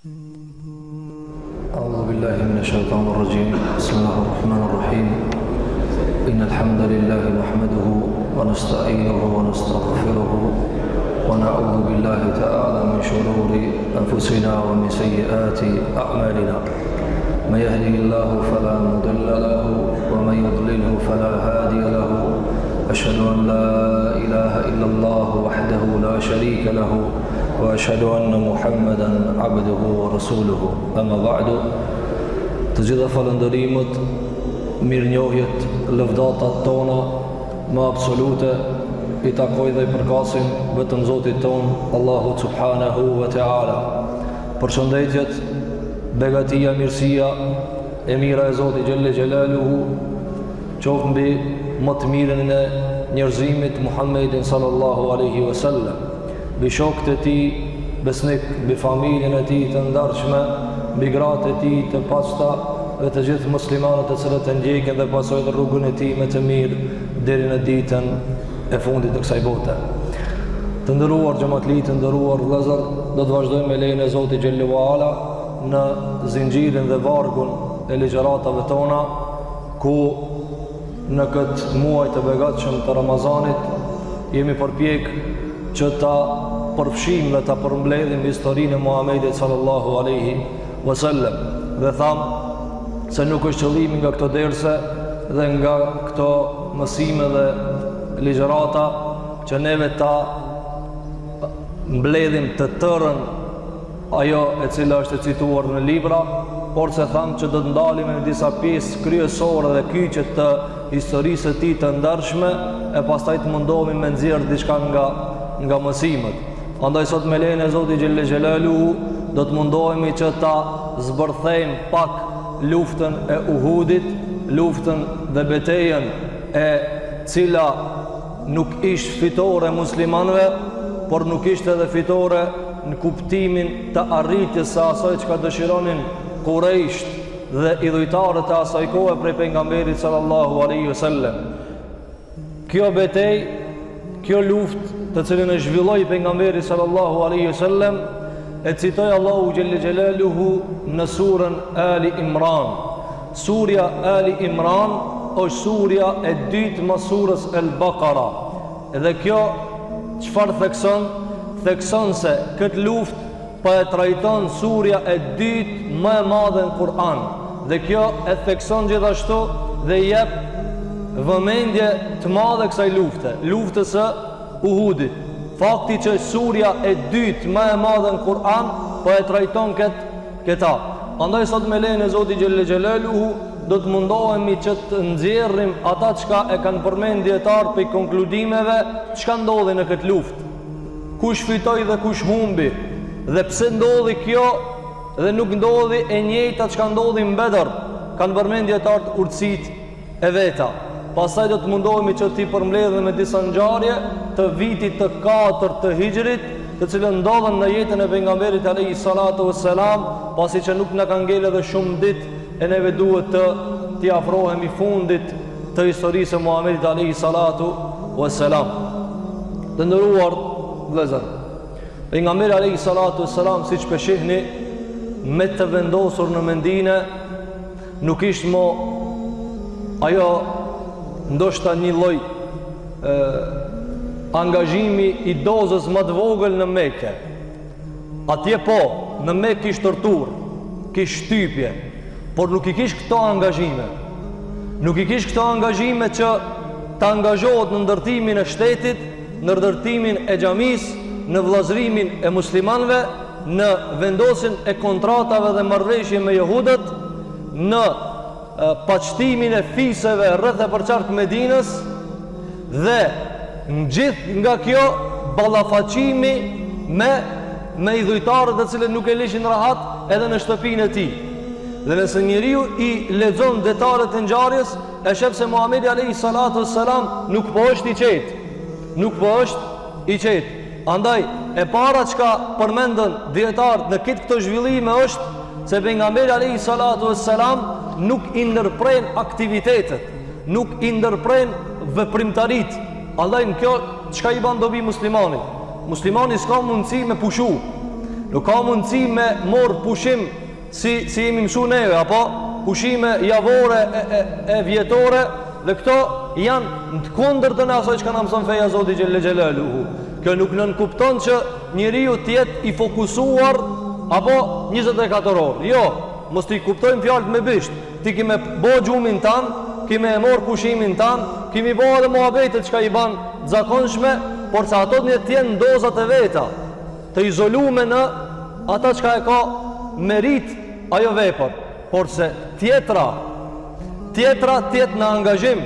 أعوذ بالله من الشيطان الرجيم بسم الله الرحمن الرحيم إن الحمد لله نحمده ونستعينه ونستغفره ونعوذ بالله تعالى من شرور أنفسنا ومن سيئات أعمالنا من يهده الله فلا مضل له ومن يضلله فلا هادي له أشهد أن لا إله إلا الله وحده لا شريك له وأشهد أن محمدا عبده ورسوله أما بعد të gjitha falëndërimët, mirënjohjet, lëvdatat tona më absolute i takoj dhe i përkasin vetëm Zotit ton Allahu subhanahu wa ta'ala. Përshëndetjet, begatia, mirësia e mira e Zotit Gjelle Gjelaluhu qoftë mbi më të mirën e njerëzimit Muhammedin sallallahu alaihi wasallam, bi shokët e tij besnik, bi familjen e tij të ndarshme, bi gratë e tij të pasta dhe të gjithë muslimanët e cilët e ndjekin dhe pasojnë rrugën e tij me të mirë deri në ditën e fundit të kësaj bote. Të nderuar xhamatli, të nderuar vëllezër, do të vazhdojmë me lejen e Zotit xhallahu ala në zinxhirin dhe vargun e ligjëratave tona, ku në këtë muaj të begatshëm të Ramazanit jemi përpjek që ta përfshim dhe ta përmbledhim historinë e Muhamedit sallallahu alaihi wasallam. Dhe tham se nuk është qëllimi nga këto derse dhe nga këto mësime dhe ligjërata që neve ta mbledhim të tërën ajo e cila është e cituar në libra, por se tham që do të ndalim në disa pjesë kryesore dhe kyçe të historisë së tij të ndarshme, e pastaj të mundohemi me nxjerr diçka nga mësimet. Andaj sot me lejen e Zotit Gjelle Gjelaluhu do të mundohemi që ta zbërthejmë pak luftën e Uhudit, luftën dhe betejën e cila nuk ishte fitore muslimanëve, por nuk ishte edhe fitore në kuptimin të arritjes së asaj që ka dëshironin Quraysh dhe idhujtarët e asaj kohe prej pejgamberit sallallahu alaihi wasallam. Kjo betejë, kjo luftë të cilën e zhvilloi pejgamberi sallallahu alaihi wasallam, e citoi Allahu Gjelle Gjelaluhu në surën Ali Imran. Surja Ali Imran është surja e dytë më surës El Baqara. Edhe kjo çfarë thekson? Thekson se këtë luftë po e trajton surja e dytë më e madhe në Kur'an. Dhe kjo e thekson gjithashtu dhe jep vëmendje të madhe kësaj lufte, luftës së Uhudit. Fakti që surja e dytë më e madhe në Kur'an po e trajton këta. Andaj sot me lejen e Zotit Gjelle Gjelaluhu do të mundohemi që të nxjerrim ata çka e kanë përmend dietar për konkludimeve, çka ndodhi në këtë luftë. Kush fitoi dhe kush humbi, dhe pse ndodhi kjo dhe nuk ndodhi e njëjta çka ndodhi në Bedër. Kanë përmend dietar urtësitë e veta. Pastaj do të mundohemi që t'i përmbledhim me disa ngjarje të vitit të 4 të Hijrit, të cilën ndodhen në jetën e pejgamberit alayhi salatu wassalam, pasi që nuk na kanë ngelë edhe shumë ditë e neve duhet të t'i afrohemi fundit të historisë së Muhamedit alayhi salatu wassalam. Të nderuar vëllezër, pejgamberi alayhi salatu wassalam, siç po shihni, me të vendosur në Medinë, nuk ishte më ajo ndoshta një lloj angazhimi i dozës më të vogël në Mekë. Atje po, në Mekë kishte torturë, kishte shtypje, por nuk i kishte këto angazhime. Nuk i kishte këto angazhime që të angazhohet në ndërtimin e shtetit, në ndërtimin e xhamisë, në vëllazërimin e muslimanëve, në vendosin e kontratave dhe marrëveshje me jehudët, në paqtimin e fiseve rreth e përçark Medinës, dhe në gjithë nga kjo ballafaqimi me idhujtarët e cilët nuk e lishin rahat edhe në shtëpinë e tij. Dhe nëse njeriu i lexon detajet e ngjarjes, e shef se Muhamedi alayhi salatu wassalam nuk po është i qetë. Nuk po është i qetë. Andaj e para çka përmendën dietarët në këto zhvillime është se pejgamberi alayhi salatu wassalam nuk i ndërpren aktivitetet, nuk i ndërpren veprimtarit. Andaj në kjo çka i ban dobi muslimanit? Muslimani s'ka mundësi me pushu. Nuk ka mundësi me morë pushim si jemi mësu neve, apo pushime javore e vjetore, dhe këto janë në të kundërtën e asaj që ka na mëson feja Zoti xhelle xhelaluhu. Kjo nuk nënkupton që njeriu të jetë i fokusuar apo 24 orë. Jo, mos t'i kuptojmë fjalët me bisht. Ti ki me bo gjumin tan, ki me morë pushimin tan, kimi bo edhe muhabetet që ka i ban zakonshme, por sa ato një tjenë në dozat e veta, të izolume në ata që ka e ka merit ajo vepër, por se tjetra tjetë në angazhim,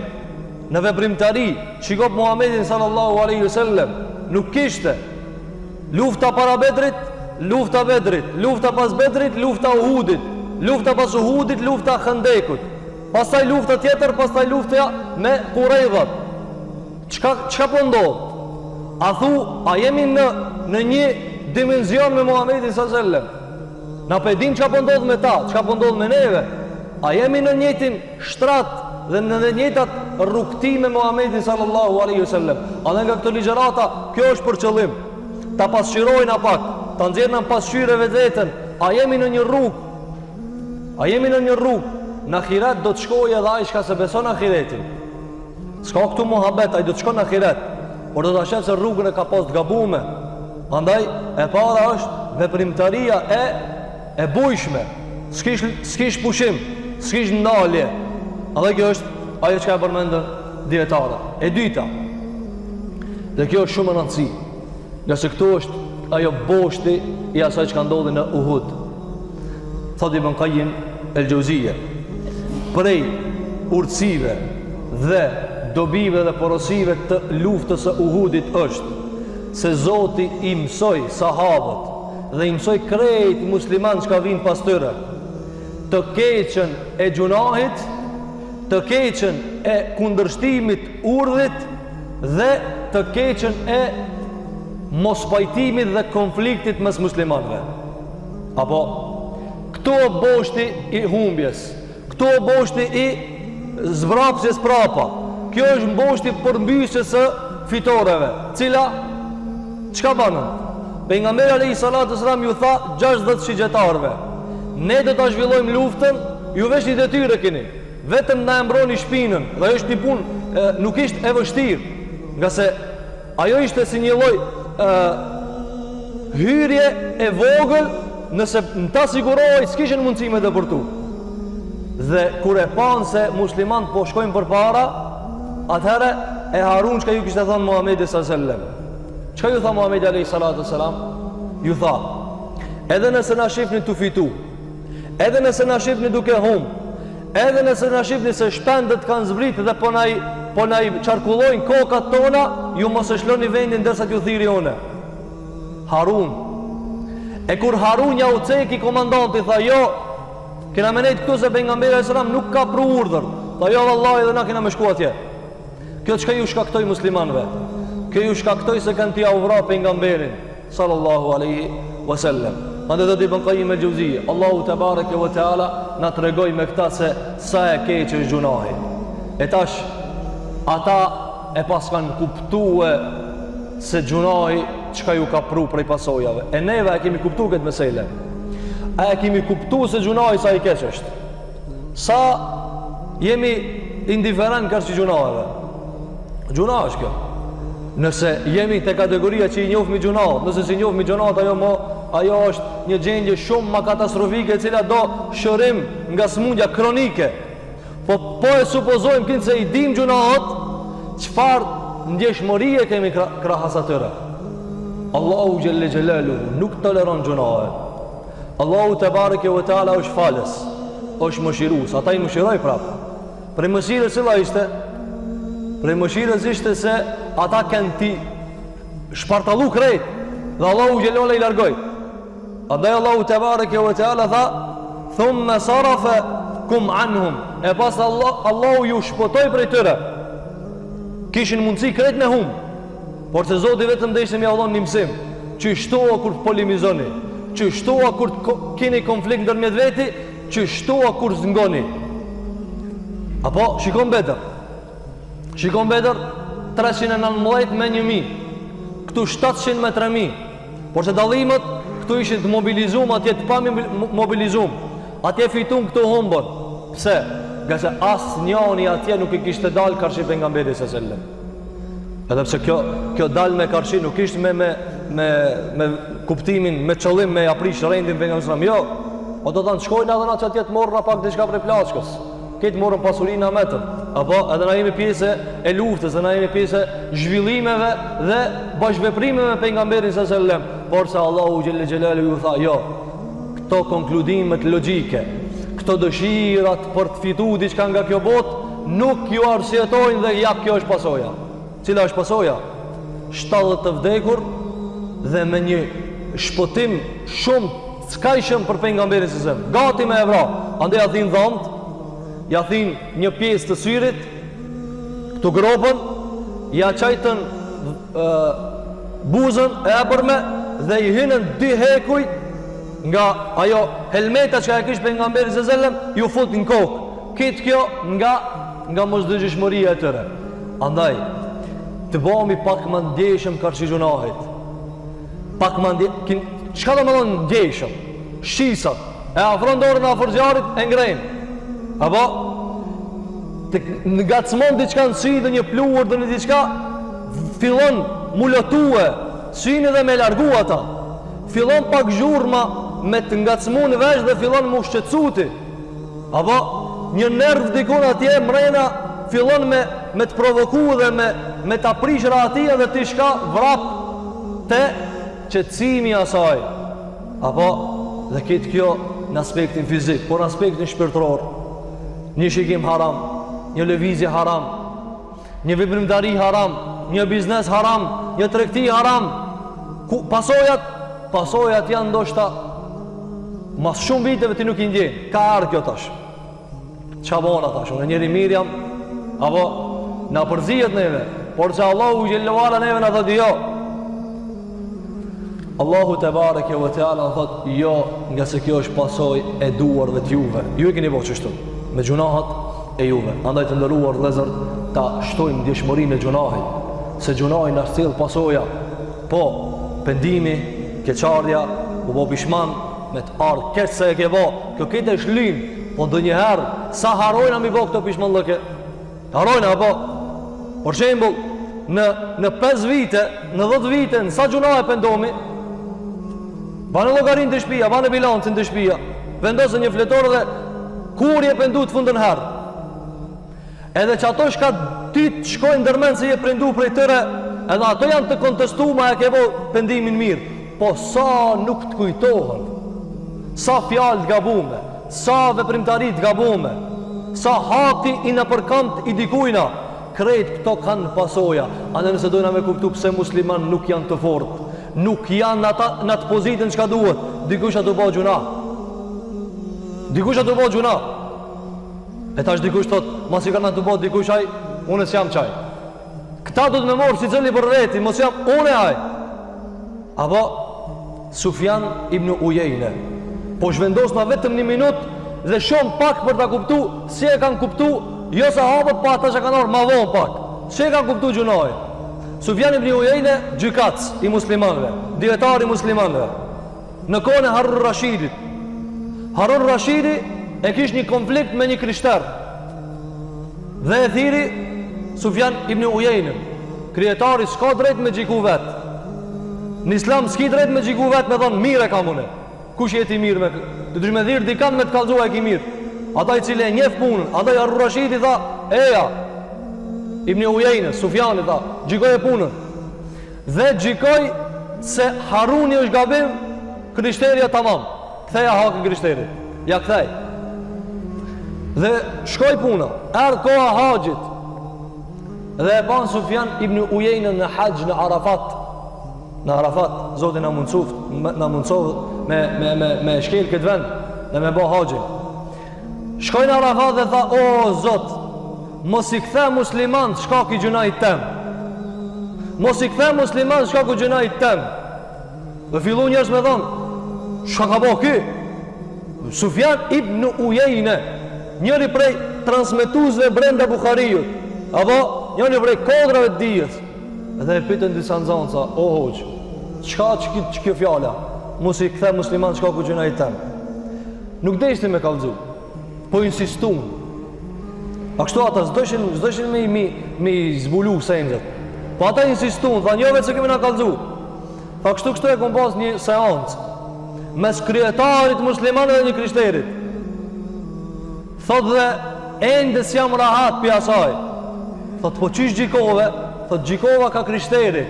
në veprimtari. Shikop Muhammedin sallallahu alaihi wasallam nuk kishte lufta para Bedrit, lufta Bedrit, lufta pas Bedrit, lufta Uhudit, lufta pas Uhudit, lufta Khandekut, pastaj lufta tjetër, pastaj lufta me Quraydhat. Çka po ndodh? A thu, a jemi në një dimension me Muhammedin sallallahu alaihi wasallam? Na pe dim çka po ndodh me ta, çka po ndodh me neve? A jemi në njëjtin shtrat dhe në njëjtat rrugti me Muhammedin sallallahu alaihi wasallam? A dhe nga këto ligjërata, kjo është për qëllim ta pasqyrojnë apak, ta nxjerrnë pasqyrë vetën. A jemi në një rrugë? A jemi në një rrugë? Në ahiret do të shkojë edhe ai që se beson ahiretin. S'ka këtu muhabet, ai do të shkojë në ahiret, por do ta shef se rrugën e ka pas të gabuar. Andaj e para është veprimtaria e bujshme. S'kish pushim, s'kish ndalje. Edhe kjo është ajo që ka përmendën dietarët. E dyta, dhe kjo është shumë e rëndësishme, nga se këtu është ajo boshti i asaj që ka ndodhur në Uhud. Thot Ibn Qayyim el-Jauziyja, prej urtësive dhe dobive dhe porosive të luftës së Uhudit është se Zoti i mësoi sahabët dhe i mësoi krejt musliman që ka vinë pas tyre të keqen e gjunahit, të keqen e kundërshtimit urdhit dhe të keqen e mospajtimit dhe konfliktit mes muslimanëve. Apo këto boshti i humbjes, këto boshti i zbrapsjes prapa. Kjo është boshti përmbysjes së fitoreve, cila çka banën? Pejgamberi alayhi salatu sallam ju tha 60 shigjetarëve, ne do ta zhvillojmë luftën, ju vesh një detyrë keni, vetëm na e mbroni shpinën, dhe ajo është një punë nuk ishte e vështirë, nga se ajo ishte si një lloj hyrje e vogël, nëse në ta sigurohej s'kishin mundësi me depërtu. Dhe kur e panë se musliman po shkojnë për para, atëherë e harun çka ju kishte thënë Muhamedi sallallahu alaihi wasallam. Çka ju tha Muhamedi alayhi salatu wasalam? Ju tha, edhe nëse na shihni të fitu, edhe nëse na shihni duke humb, edhe nëse na shihni se shpendët kanë zbritë dhe po na i çarkullojnë kokat tona, ju mos e shloni vendin derisa t'ju thirrë one. Harun. E kur Harun ja u ceki komandanti, tha jo, kena me nejtë këtu se pejgamberi alayhis salam nuk ka pru urdhër. Tha jo vallahi, edhe na kena me shku atje. Kjo çka ju shkaktoi muslimanëve? Kjo ju shkaktoi se kanë t'ia uvra pejgamberin sallallahu alaihi wasallam. Andaj do të Ibn Qayyim el-Jauziyja, Allahu te bareke ve teala na tregoi me këtë se sa e keq është gjunahi. E tash ata e pas kanë kuptuar se gjunahi çka ju ka pru prej pasojave. E neve e kemi kuptuar këtë meselë. A e kemi kuptuar se gjunahi sa i keq është? Sa jemi indiferent kërë që gjunaheve? Gjunah është kjo. Nëse jemi të kategoria që i njofmi gjunahet, nëse si njofmi gjunahet, ajo është një gjendje shumë ma katastrofike, e cila do shërim nga smundja kronike. Po e supozojmë kënë se i dim gjunahet, qëfar ndjeshmërie kemi krahas atyre. Allahu Gjelle Gjelalu nuk toleron gjunahet. Allahu te bareke ve teala është falës, është mëshirus, ata i mëshiroj prapë. Prej mëshirës cila ishte? Prej mëshirës ishte se ata kanë ti shpartalu krejt dhe Allahu Gjellole i largoj. Andaj Allahu te bareke ve teala tha thumme sarafe kum anhum, e pas Allahu ju shpotoj prej tëre. Kishin mundësi krejt me hum, por se Zoti vetëm dhe ishte mi allon një mësim, që shtoa kur të polimizoni, që shtoa kur të keni konflikt ndërmjet veti, që shtoa kur të zngoni. Apo shikon Bedër, 319 me 1000, këtu 700 me 3000, por se dallimet këtu ishin të mobilizum, atje të pa mobilizum, atje fitun këtu humbon. Pse? Nga se asë njani atje nuk I kishte dalë karshi pejgamberi s.a.s. Edhe pse kjo dalë me karshi nuk ishte me kuptimin, me qëllim, me aprish rendin pejgamberi s.a.s. Jo, o do të në shkojnë edhe na që atje të morën pak diçka prej plaçkës. Këtë morën pasurinë na metën. Apo edhe na jemi pjesë e luftës, edhe na jemi pjesë e zhvillimeve dhe bashkëveprimeve me pejgamberin s.a.s. Por se Allahu xhelle xhelalu ju tha, jo, këto konkludimet logjike, këto dëshirat për të fituar diçka nga kjo botë nuk ju arsyetojnë dhe ja kjo është pasoja. Cila është pasoja? 70 të vdekur dhe me një shpëtim shumë skajshëm për pejgamberin s.a.s. Gati me evra, andaj ja thin dhomët, ja thin një pjesë të syrit, këtu gropën, ja qajtën buzën e epërme dhe I hinën 2 hekuj nga ajo helmeta që e kishte pejgamberi s.a.s. ju fut në kokë. Këtë kjo nga mosdëgjshmëria e tyre. Andaj të bëhemi pak më ndjeshëm karshi gjunahit. Pak më ndjeshëm. Çka do të thonë ndjeshëm? Shisat. E afron dorën afër zjarrit e ngrejnë. Apo të ngacmon diçka në sy dhe një pluhur dhe një diçka fillon mu lotue syni dhe me largu ata. Fillon pak zhurma me të ngacmu në vesh dhe fillon mu shqetësuti. Apo një nerv dikun atje mrena fillon me të provoku dhe me të aprishra atia dhe të shka vrap të qetësimi asaj. Apo dhe këtë kjo në aspektin fizik, por në aspektin shpirtëror. Një shikim haram, një lëvizje haram, një veprimtari haram, një biznes haram, një tregti haram. Pasojat janë ndoshta mas shumë viteve ti nuk I ndjen. Ka ardhur kjo tash. Çka bona tash? Unë njëri mirë jam, apo na përzihet neve, por se Allahu xhallahu ala neve na thotë jo. Allahu te bareke ve teala thotë jo, nga se kjo është pasojë e duarve të juve. Ju e keni bërë kështu me gjunahat e juve. Andaj të ndëruar vëllezër, ta shtojmë ndjeshmërinë e gjunahit, se gjunahi na sjell pasoja. Po, pendimi, keqardhja, u bë pishman me të ardh keq se e ke bë. Kjo këtë është lin, po ndonjëherë sa harojna mi bë këto pishmallëke. Harojna apo për shembull në 5 vite, në 10 vite, në sa gjunahe pendomi, banë llogarin të shtëpia, banë bilancin të shtëpia, vendosën një fletor dhe kur je pendu të fundën herë. Edhe që ato shka ti të shkojnë ndërmen se je pendu prej tëre, edhe ato janë të kontestuar e ke bo pendimin mirë. Po sa nuk të kujtohen, sa fjalë të gabume, sa veprimtarit të gabume, sa hati I në përkant I dikujna, krejt këto kanë pasoja. Andë nëse dojna me kuptu pse musliman nuk janë të fortë, nuk janë në atë pozitën që ka duhet, dikush atë bëhë gjuna. Dikush atë bëhë gjuna. E tash dikush thot, mas I kanë atë bëhë dikush aj, unë s'jam qaj. Këta du të me morë si cëli për veti, mos jam unë aj. Apo Sufjan ibn Ujejne, po shvendos në vetëm 1 minutë dhe shumë pak për ta kuptu, si e kanë kuptu, jo sahabët, pa ata që kanë orë ma vonë pak. Si e kanë kuptu gjunaj? Sufjan ibn Ujejne, gjykac I muslimanve, dietar I muslimanve, në kohën e Harun Rashidit. Harun Rashidi e kish një konflikt me një krishter dhe e thiri Sufjan ibn Ujejne. Krijetari s'ka drejt me gjiku vetë. Në Islam s'ki drejt me gjiku vetë me thonë mire ka mune. Kush jeti mirë me të dush me dhirë dikan me të kalzua e ki mirë. Ata I cili e njef punën, ata I Harun Rashidi tha, eja ibn Ujejne, Sufjani tha, gjikoj e punën. Dhe gjikoj se Haruni është gabim, krishterja tamam. Ktheja hakën krishterit. Ja kthej. Dhe shkoj puna, erdh koha haxhit. Dhe e ban Sufjan ibn Ujejne në haxh në Arafat. Në Arafat, Zoti na mundsov me shkel këtë vend dhe me bë haxhin. Shkoj në Arafat dhe tha, o Zot, mos I kthe musliman shkaku I gjunait tem. Mos I kthe musliman shkaku I gjunait tem. Dhe fillu njerëz me thonë, çka ka bë ky? Sufjan ibn Ujejne, njëri prej transmetuesve brenda Buhariut, apo njëri prej kodrave të dijes. Dhe e pyetën disa nxënësa, o hoxh, çka kjo fjala? mos i kthe musliman çka ku gjuna i tëm. Nuk deshti me kallëzu, po insistun. A kështu ata s'dojshin me i zbulu sendet. Po ata insistun, tha njove se kemi na kallëzu. Tha kështu e kom pas një seancë mes kryetarit muslimanëve dhe një krishterit. Thot dhe ende s'jam rahat pi asaj. Thot po qysh gjikove? Thot gjikova ka krishteri.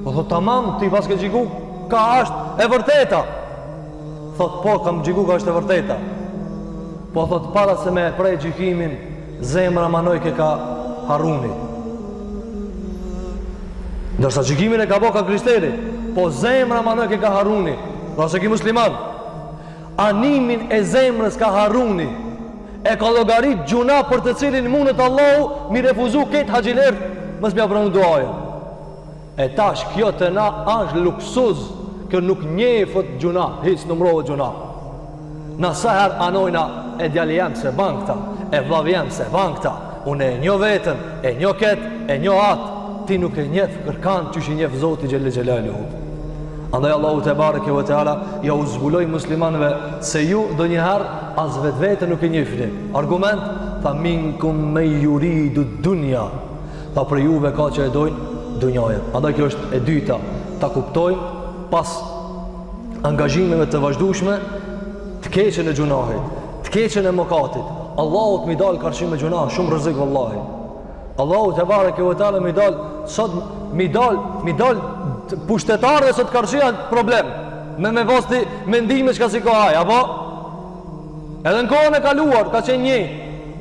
Po thot tamam, ti pas ke gjiku ka është e vërteta. Thot po kam gjiku ka është e vërteta. Po thot para se me prej gjikimin zemra manoj ke ka Haruni. Ndërsa gjikimin e ka bo ka krishteri, po zemra manoj ke ka Haruni. Pra se ki musliman, animin e zemrës ka Haruni, e ka logarit gjuna për të cilin mundet Allahu mi refuzu ketë haqilert mës mja pranu duaja. E tash kjo të na është luksuz, kjo nuk njefët gjuna, hiç numrohet gjuna. Na saher anojna e djali jem se bankta, e vlav jem se bankta, unë e njo vetën, e njo ketë, e njo atë, ti nuk e njef kërkan që shi njef Zoti Gjelle Gjelalu. Andaj Allahu te bareke ve teala ja u zbuloi muslimanëve se ju do njëherë as vetë nuk e njihni. Argument tha minkum me yuridu dunya. Tha për juve ka që e dojnë dunjajën. Andaj kjo është e dyta, ta kuptojmë pas angazhimeve të vazhdueshme të keqen e gjunahit, të keqen e mëkatit. Allahu të mi dal karshim me gjunah, shumë rrezik vallahi. Allahu te bareke ve teala mi dal sot mi dal pushtetarëve sot karshia problem me vosti mendime çka si kohaj, apo edhe në kohën e kaluar ka qenë një,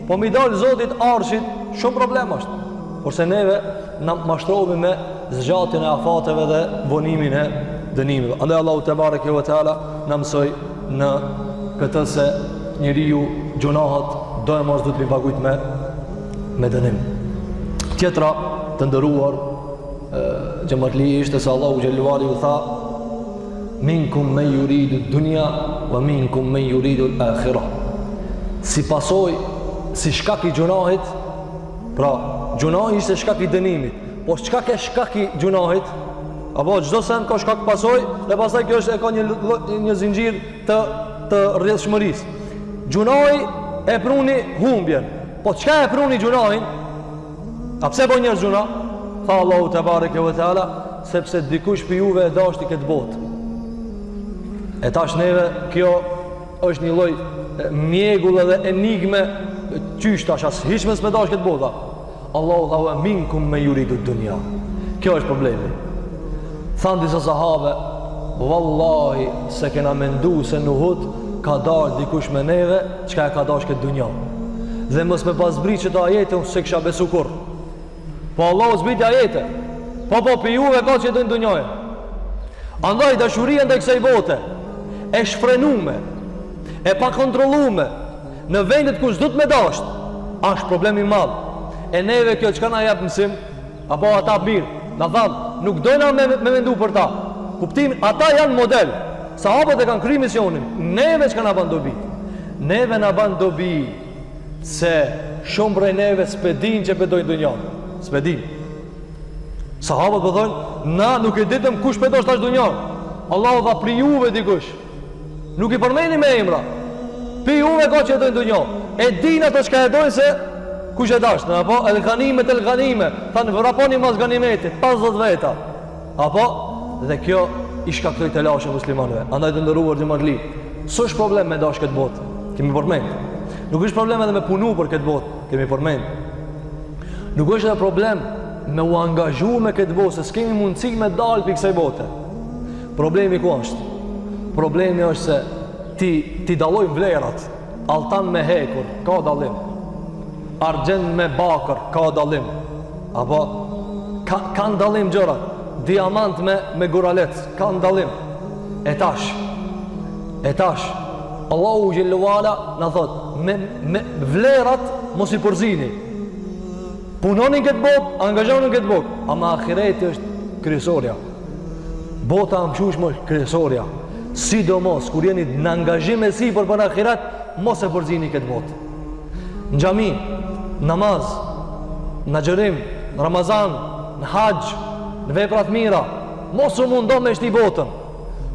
po mi dal Zotit arshit shumë problem është, porse neve na mashtrohemi me zgjatjen e afateve dhe vonimin e dënimeve. Andaj Allahu te bareke ve teala na mësoi në këtë se njeriu gjunahat do e mos do të pagujt me dënim. Tjetra të ndëruar gjëmatli ishte se Allahu Gjelluari u tha minkum me yuridu dunya wa minkum me yuridu l'akhira. Si pasoj, si shkak i gjunahit, pra gjunahi ishte shkak i dënimit, po shkak e shkak i gjunahit, apo çdo sen ka shkak pasoj, dhe pastaj kjo është e ka një zinxhir të rrjedhshmërisë. Gjunahi e pruni humbjen, po çka e pruni gjunahin? A pse bën njerëz gjuna? Tha Allahu te bareke ve teala, sepse dikush për juve e dashti këtë botë. E tash neve kjo është një lloj mjegull edhe enigme qysh tash as hiç më s'me dash këtë botë. Allahu tha wa minkum me yuridu dunya. Kjo është problemi. Than disa sahabe, wallahi se kena mendu se në Uhud ka dalë dikush me neve çka e ka dash këtë dunja. Dhe mos me pasbri që të ajete unë se kësha besu kur. Po Allah u zbiti ajete. Po për juve ka që jetojnë dunjojë. Andaj dashuria ndaj kësaj bote e shfrenume, e pa kontrollume në vendet ku s'do të me dasht, është problemi madh. E neve kjo çka na jep mësim, apo ata mirë, na thamë, nuk dojna me mendu për ta. Kuptimin, ata janë model. Sahabët e kanë kry misionin. Neve çka na ban dobi? Neve na ban dobi se shumë prej neve s'pedin që pedojnë dunjan. S'pedin. Sahabët po thonë, na nuk e ditëm kush pedosh tash dunjan. Allahu dha pri juve dikush. Nuk i përmeni me emra. Pri juve ka që e dojnë dunjan. E din ato çka e dojnë se kush e dash, apo el ghanimet el ghanime. Thanë vraponi mas ganimetit, 50 veta. Apo dhe kjo i shkaktoi të lashë muslimanëve. Andaj të ndëruar xhamatli, s'është problem me dash këtë botë. Kemi përmend. Nuk është problem edhe me punu për këtë botë, kemi përmend. Nuk është edhe problem me u angazhu me këtë botë, se s'kemi mundësi me dalë për kësaj bote. Problemi ku është? Problemi është se ti dallojnë vlerat. Altan me hekur, ka dallim. Argjend me bakër, ka dallim. Apo kanë dallim gjërat. Diamant me guralet, kanë dallim. E tash Allahu Gjelluala në thot me vlerat mos i përzini. Punonin këtë botë, angazhonin këtë botë, ama ahireti është kryesorja. Bota amshushme është kryesorja. Sidomos kur jeni në angazhim e sipër për ahiret, mos e përzini këtë botë. Në xhami, namaz, në xherim, në Ramazan, në haxh, në vepra të mira, mos u mundon me shti botën.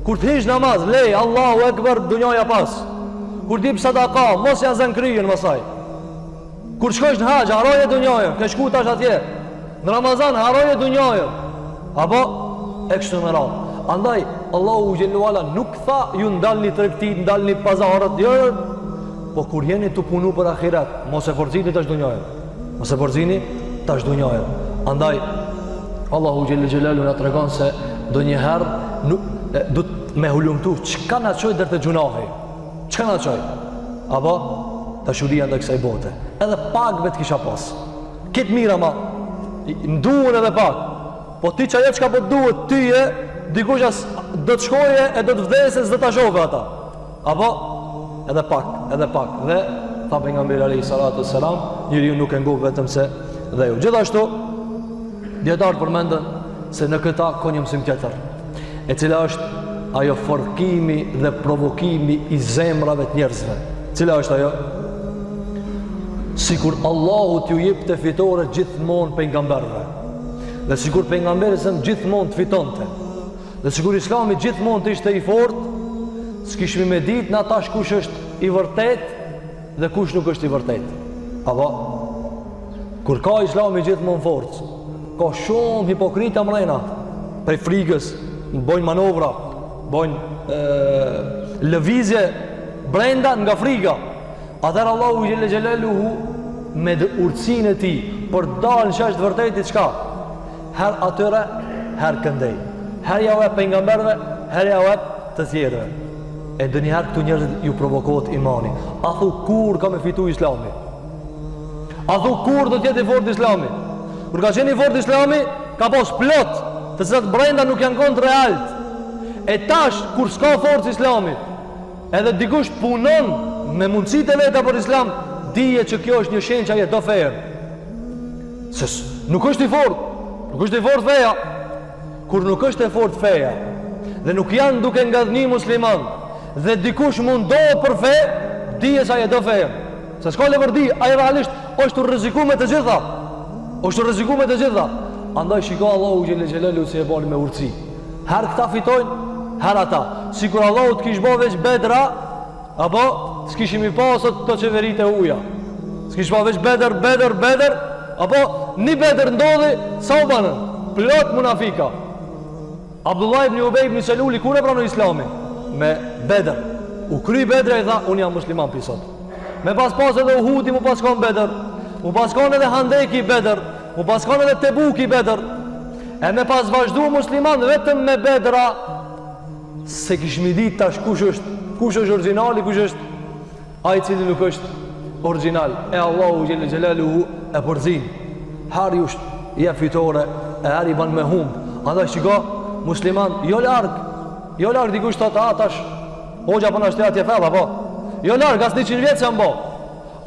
Kur të hish namaz, lej, Allahu Ekber, dunjaja pas. Kur t'jip sadaka, mos janë zën kryjen mësaj. Kur shkojsh në haqë, haroje dunjajën, ke shku tash atje. Në Ramazan, haroje dunjajën. Apo, e kështu në radhë. Andaj, Allahu Gjellu Ala nuk tha, ju ndalni tregtit, ndalni pazarët, jërë. Po kur jeni të punu për akhirat, mos e forcini tash dunjajën. Mos e forcini tash dunjajën. Andaj, Allahu Gjellalu në të regon se do njëherë du të me hulumtu çka na çoj deri te gjunahi. Çka na çoj? Apo dashuria ndaj kësaj bote. Edhe pak vet kisha pas. Këtë mira ma mduhen edhe pak. Po ti çajo çka po duhet tyje, dikush as do të shkoje e do të vdesë s'do ta shohë ata. Apo edhe pak. Dhe tha pejgamberi alayhi salatu wassalam, njeriu nuk e ngop vetëm se dheu. Gjithashtu dietar përmendën se në këta ka një mësim tjetër, e cila është ajo forkimi dhe provokimi i zemrave të njerëzve. Cila është ajo? Sikur Allahu t'ju jepte fitore gjithmonë pejgamberëve. Dhe sikur pejgamberët gjithmonë të fitonte. Dhe sikur Islami gjithmonë të ishte i fortë, s'kishmi me ditë na tash kush është i vërtet dhe kush nuk është i vërtet. Apo kur ka Islami gjithmonë fortë, ka shumë hipokrita mrena, prej frikës, bojnë manovra, bojnë lëvizje brenda nga frika. Atër Allahu Gjellaluhu me urtësinë e ti për dalë në shështë vërtetit çka? Her atyre, her këndej. Her ja vep pejgamberëve, her ja vep të tjerëve. E ndë njëherë këtu njerëzit ju provokohet imani. A thu kur ka me fitu Islami? A thu kur do tjetë i fort Islami? Kur ka qenë i fort Islami, ka pos plot, të cilat brenda nuk janë kontë realt. E tash, kur s'ka forcë Islami, edhe dikush punon me mundësit e veta për Islam, dije që kjo është një shenjë që aje do fejen. Se nuk është i fort, nuk është i fort feja. Kur nuk është e fort feja, dhe nuk janë duke ngadhni musliman, dhe dikush mundohet për fe, dije që aje do fejen. Se s'ka le vërdi, aje realisht është të rreziku me të gjitha. është të rreziku me të gjitha. Andaj shiko Allahu Gjellalu si e bani me urtësi. Her këta fitojnë, her ata. Sikur Allahu të kishë bo veç bedra, apo s'kishim i pasët të qeverit e uja. S'kishë bo veç beder, apo një beder ndodhi, sa u banën? Plot munafika. Abdullah ibn Ubej ibn Seluli, kur e pranu Islami? Me beder. U kry bedra i tha, unë jam musliman pisot. Me pas edhe Uhudi mu pas kon beder, mu pas kon edhe Handeki beder, mu pas kon edhe Tebuki beder. E me pas vazhdu musliman vetëm me bedra, se kishmi dit tash kush është originali, kush është ai cili nuk është original. E Allahu Gjellaluhu e përzin. Hari është je fitore, e hari ban me humb. Andaj shiko, musliman, jo larg dikush të ta tash, hoxha për në shteja tje fella, po. Jo larg, as 100 vjetë që janë bo.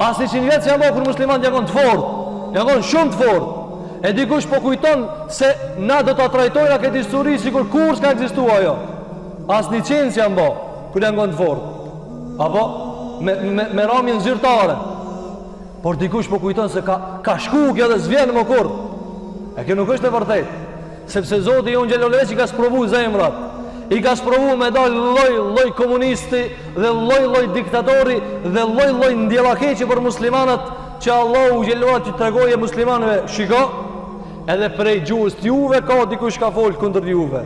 As 100 vjetë që janë bo, kër musliman janë konë të fort, janë konë shumë të fort. E dikush po kujton se na do të trajtojna këtë histori sikur kur s'ka ekzistua jo. As 100 që janë bo, kër janë konë të fort. Apo, me ramjen zyrtare. Por dikush po kujton se ka shku kjo dhe zvjenë më kur. E kjo nuk është e vërtet. Sepse Zoti i Gjellaluhu i ka sprovu zemrat. I ka sprovu me dal lloj komunisti dhe lloj diktatori dhe lloj ndjellakeqi për muslimanët, që Allahu Gjellaluhu t'i tregoje muslimanëve, shiko, edhe prej gjuhës t'juve ka dikush ka folë kundër juve.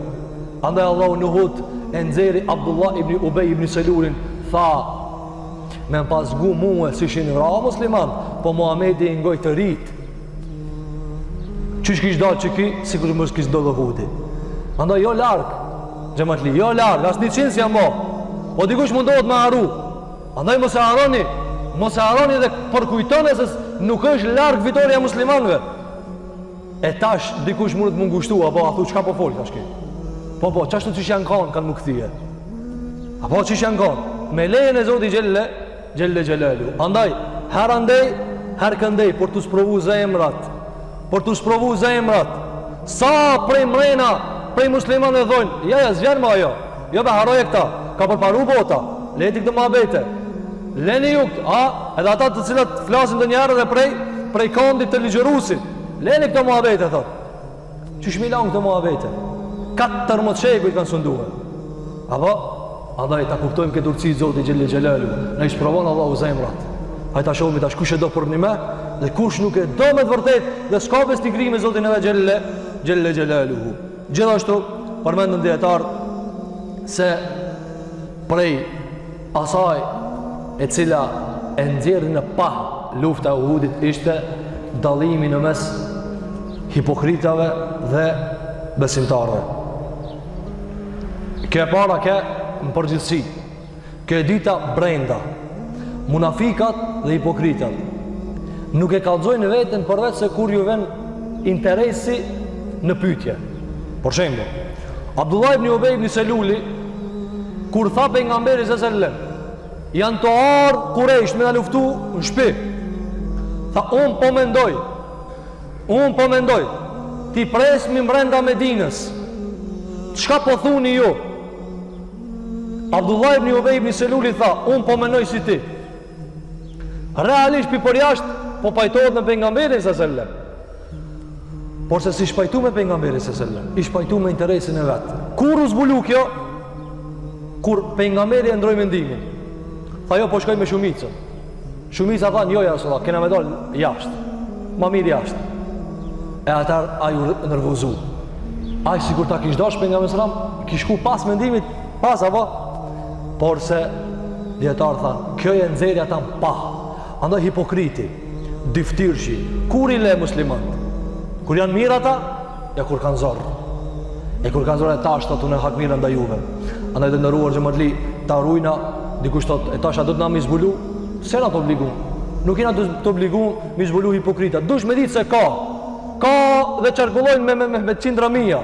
Andaj Allahu nuhut e nxeri Abdullah ibn Ubej ibn Selulin, tha, me më pasgu muhe si shinë ra musliman, po Muhamedi i ngoj të rrit. Qysh kish dalë që ki, si kërë mërës kish do dhe hudi. Andaj jo larkë, Xhamatli, jo larg, as 100 si janë bo. Po dikush mundohet me haru. Andaj mos e harroni dhe përkujtoni se nuk është larg fitoria e muslimanëve. E tash dikush mund të më ngushtu, apo a thu çka po fol tash kë? Po, çashtu çish janë kanë më kthye. Apo çish janë kanë? Me lejen e Zotit Gjellaluhu. Andaj, her këndej për të sprovu zemrat. Sa prej mrena prej muslimanë dhe dhojnë, ja, zvjen ma ajo, jo be haroje këta, ka përparu bota, leti këtë muhabete, leni ju këtë, edhe ata të cilat flasin të njerë dhe prej kondit të ligjërusit, leni këtë muhabete, thot. Qysh milan këtë muhabete? 14 shekuj kanë sunduhe. Apo, andaj ta kuptojmë këtë urtësi të Zotit xhel xhelalu. Na i sprovon Allahu zemrat. Hajta shohim tash kush e do për një me dhe kush nuk e do me të vërtet dhe s'ka besnikrim me Zotin edhe xhel xhelaluhu. Gjithashtu përmendën dietar se prej asaj e cila e nxjerrë në pa lufta e Uhudit ishte dallimi në mes hipokritave dhe besimtarëve. Kjo e para ke në përgjithësi, kjo e dita brenda, munafikat dhe hipokritat nuk e kallëzojnë veten përveç se kur ju vjen interesi në pyetje. Për shembull, Abdullah ibn Ubay ibn Seluli kur tha pejgamberi sallallahu alajhi wasallam janë të ardhur Kurejsh me ta luftu në shtëpi. Tha unë po mendoj ti presmi brenda Medinës. Çka po thuni ju? Abdullah ibn Ubay ibn Seluli tha unë po mendoj si ti. Realisht për jashtë po pajtohet me pejgamberin sallallahu alajhi wasallam. Por se si shpajtu me pejgamberin sallallahu alajhi wasallam, i shpajtu me interesin e vet. Kur u zbulu kjo? Kur pejgamberi e ndroi mendimin. Tha jo po shkoj me shumicën. Shumica thanë jo ja Rasulullah, kena me dal jashtë. Ma mirë jashtë. E atar ai u nervozu. Ai sigur ta kish dash pejgamberi sallallahu alajhi wasallam, kish ku pas mendimit, pas apo. Por se dietar thanë, kjo e nxjerrja ta pa. Andaj hipokriti, dyftyrshi, kur i le muslimanët? Kur janë mirë ata, ja kur kanë zorë. E kur kanë zorë e tash të në hak mirë nda juve. Andaj të ndëruar xhamatli, ta rujna, dikush thot, e tasha do të na mi zbulu, se na të obligu. Nuk jena të obligu mi zbulu hipokrita. Dush me ditë se ka dhe qarkullojnë me qindra mija.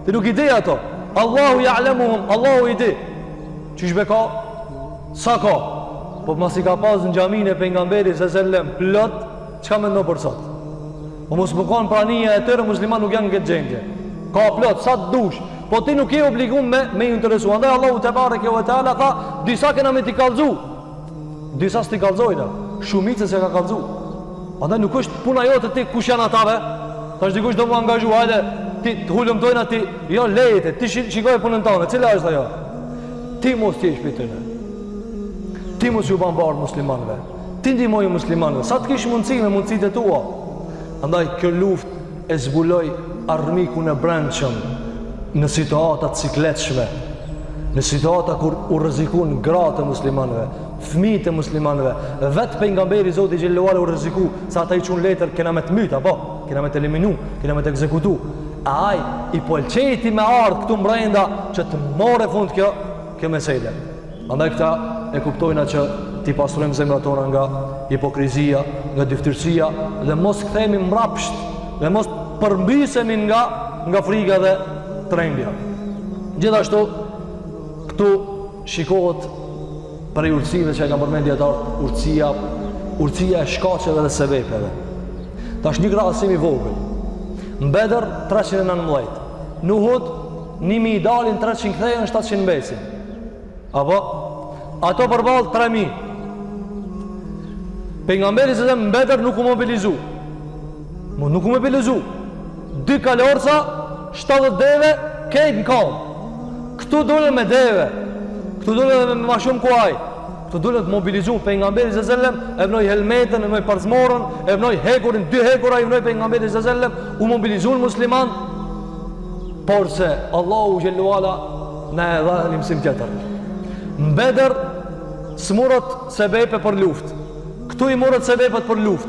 Ti nuk i di ato. Allahu ja'lemuhum, Allahu i di. Qishbe ka? Sa ka? Po mas i ka pas në xhamin e pejgamberit sallallahu plot, çka mendon për sot? Po mos më kanë prania e tërë musliman nuk janë në këtë gjendje. Ka plot sa të dush, po ti nuk je obliguar me interesu. Andaj Allahu te bareke ve teala tha, disa kena me t'i kallzu. Disa s'ti kallzojnë, shumica se ka kallzu. Andaj nuk është puna jote ti kush janë atave. Tash dikush do të angazhu, hajde ti të hulumtojnë aty, jo lejete, ti shikoj punën tonë, cila është ajo? Ti mos ti shpitën. Ti mos ju ban bar muslimanëve. Ti ndihmoj muslimanëve. Sa të kish mundësi me mundësitë tua. Andaj kjo luftë e zbuloi armikun e brendshëm në situata të cikletshme, në situata kur u rrezikun gratë e muslimanëve, fëmijët e muslimanëve, vetë pejgamberi Zoti xhallahu ala u rreziku sa ata i çun letër kena me të myt apo kena me të eliminu, kena me të ekzekutu. Ai i polçeti me ardh këtu brenda që të morë fund kjo mesele. Andaj këta e kuptojnë që ti pastrojmë zemrat tona nga hipokrizia, nga dyftërsia dhe mos kthehemi mbrapsht dhe mos përmbysemi nga frika dhe trembja. Gjithashtu këtu shikohet për urtësive që e kam përmendur dietar, urtësia e shkaqeve dhe sebepeve. Tash një krahasim i vogël. Në Bedër 319, në Uhud 1000 dalin 300 kthehen 700 mbesin. Apo ato përballë 3000. Pejgamberi se në Bedër nuk u mobilizu. Nuk u mobilizu. 2 kalorca, 70 deve, kejt në kam. Këtu dole me deve. Këtu dole me ma shumë kuaj. Këtu dole të mobilizu. Pejgamberi se zellem, e vnoj helmetën, e vnoj parzmorën, e vnoj hekurin, 2 hekura i vnoj pejgamberi se zellem, u mobilizu në musliman. Por se Allahu Gjelluala ne e dha një mësim tjetër. Në Bedër smurët sebepe për luft. Këtu i morët sebepet për luft.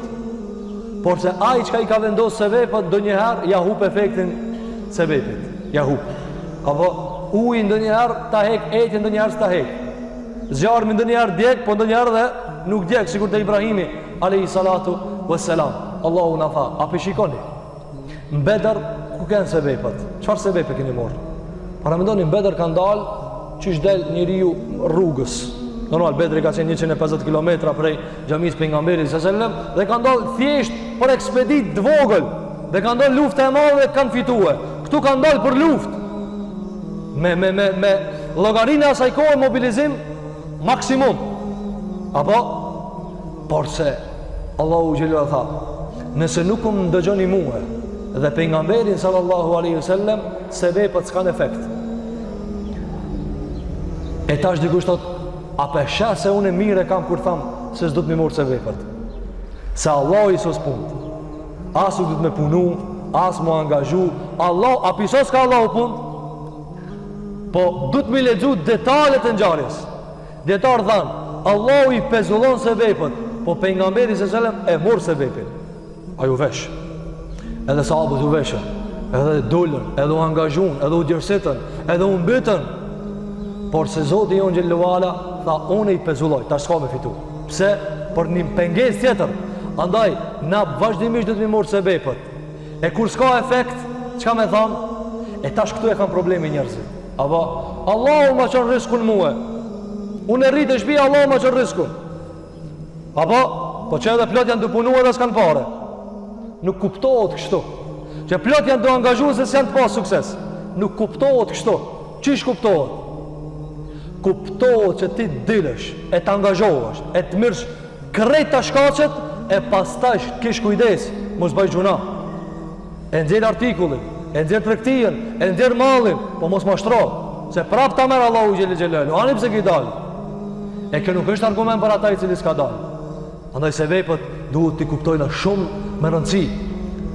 Por se ai çka i ka vendosur sebepet do njëherë ja hup efektin sebepit. Ja hup. Apo uji ndonjëherë ta hek, eti ndonjëherë s'ta hek. Zjarmi ndonjëherë djeg, po ndonjëherë dhe nuk djeg, sikur te Ibrahimi alayhi salatu wassalam. Allahu na tha, a po shikoni? Në Bedër ku kanë sebepet? Çfarë sebepe keni marrë? Para mendoni në Bedër kanë dalë çish del njeriu rrugës. Normal, Bedri ka qenë 150 km prej xhamisë pejgamberit sallallahu alajhi wasallam dhe kanë dalë thjesht për ekspedit të vogël dhe kanë dalë luftë e madhe dhe kanë fituar. Ktu kanë dalë për luftë. Me llogarinë e asaj kohe mobilizim maksimum. Apo por se Allahu xhelal tha, nëse nuk më dëgjoni mua dhe pejgamberin sallallahu alajhi wasallam, sebepet s'kan efekt. E tash dikush thot, a pesha se unë e mire kam kur tham se s'do të më morë se vepët. Se Allah i sos punë. Asu du të me punu, as mu angazhu. Allah, a pisos ka Allah u punë? Po, du të me lexu detalet e ngjarjes. Dietar thanë, Allah i pezullon se vepët, po pejgamberi s.a.s. e morë se vepën. A ju vesh. Edhe sahabët u veshën, edhe dollën, edhe u angazhun, edhe u djersetën, edhe u mbytën. Por se Zoti jonë Gjelluala tha, unë i pezulloj, ta s'ka me fitu. Pse? Për një pengesë tjetër. Andaj, na vazhdimisht do të mi morë se vepët. E kur s'ka efekt, çka me thamë? E tash këtu e kam problemi njerëzit. Apo, Allahu ma qënë riskun muhe. Unë e rritë e shpia, Allahu ma qënë riskun. Apo, po që edhe plot janë të punu edhe s'kanë pare. Nuk kuptohet kështu. Që plot janë të angazhu se s'janë të pas sukses. Nuk kuptohet kështu. Qish kuptohet? Kuptohet që ti dilesh, e të angazhohesh, e të mirësh krejt të shkacet, e pastaj kish kujdes, mos bëj gjuna. E nxjerr artikullin, e nxjerr tregtijen, e nxjerr mallin, po mos mashtro, se prap ta merr Allahu xhelalu. Ani pse ki dal. E kjo nuk është argument për ata i cili s'ka dal. Andaj se vepët duhet t'i kuptojnë shumë me rëndësi.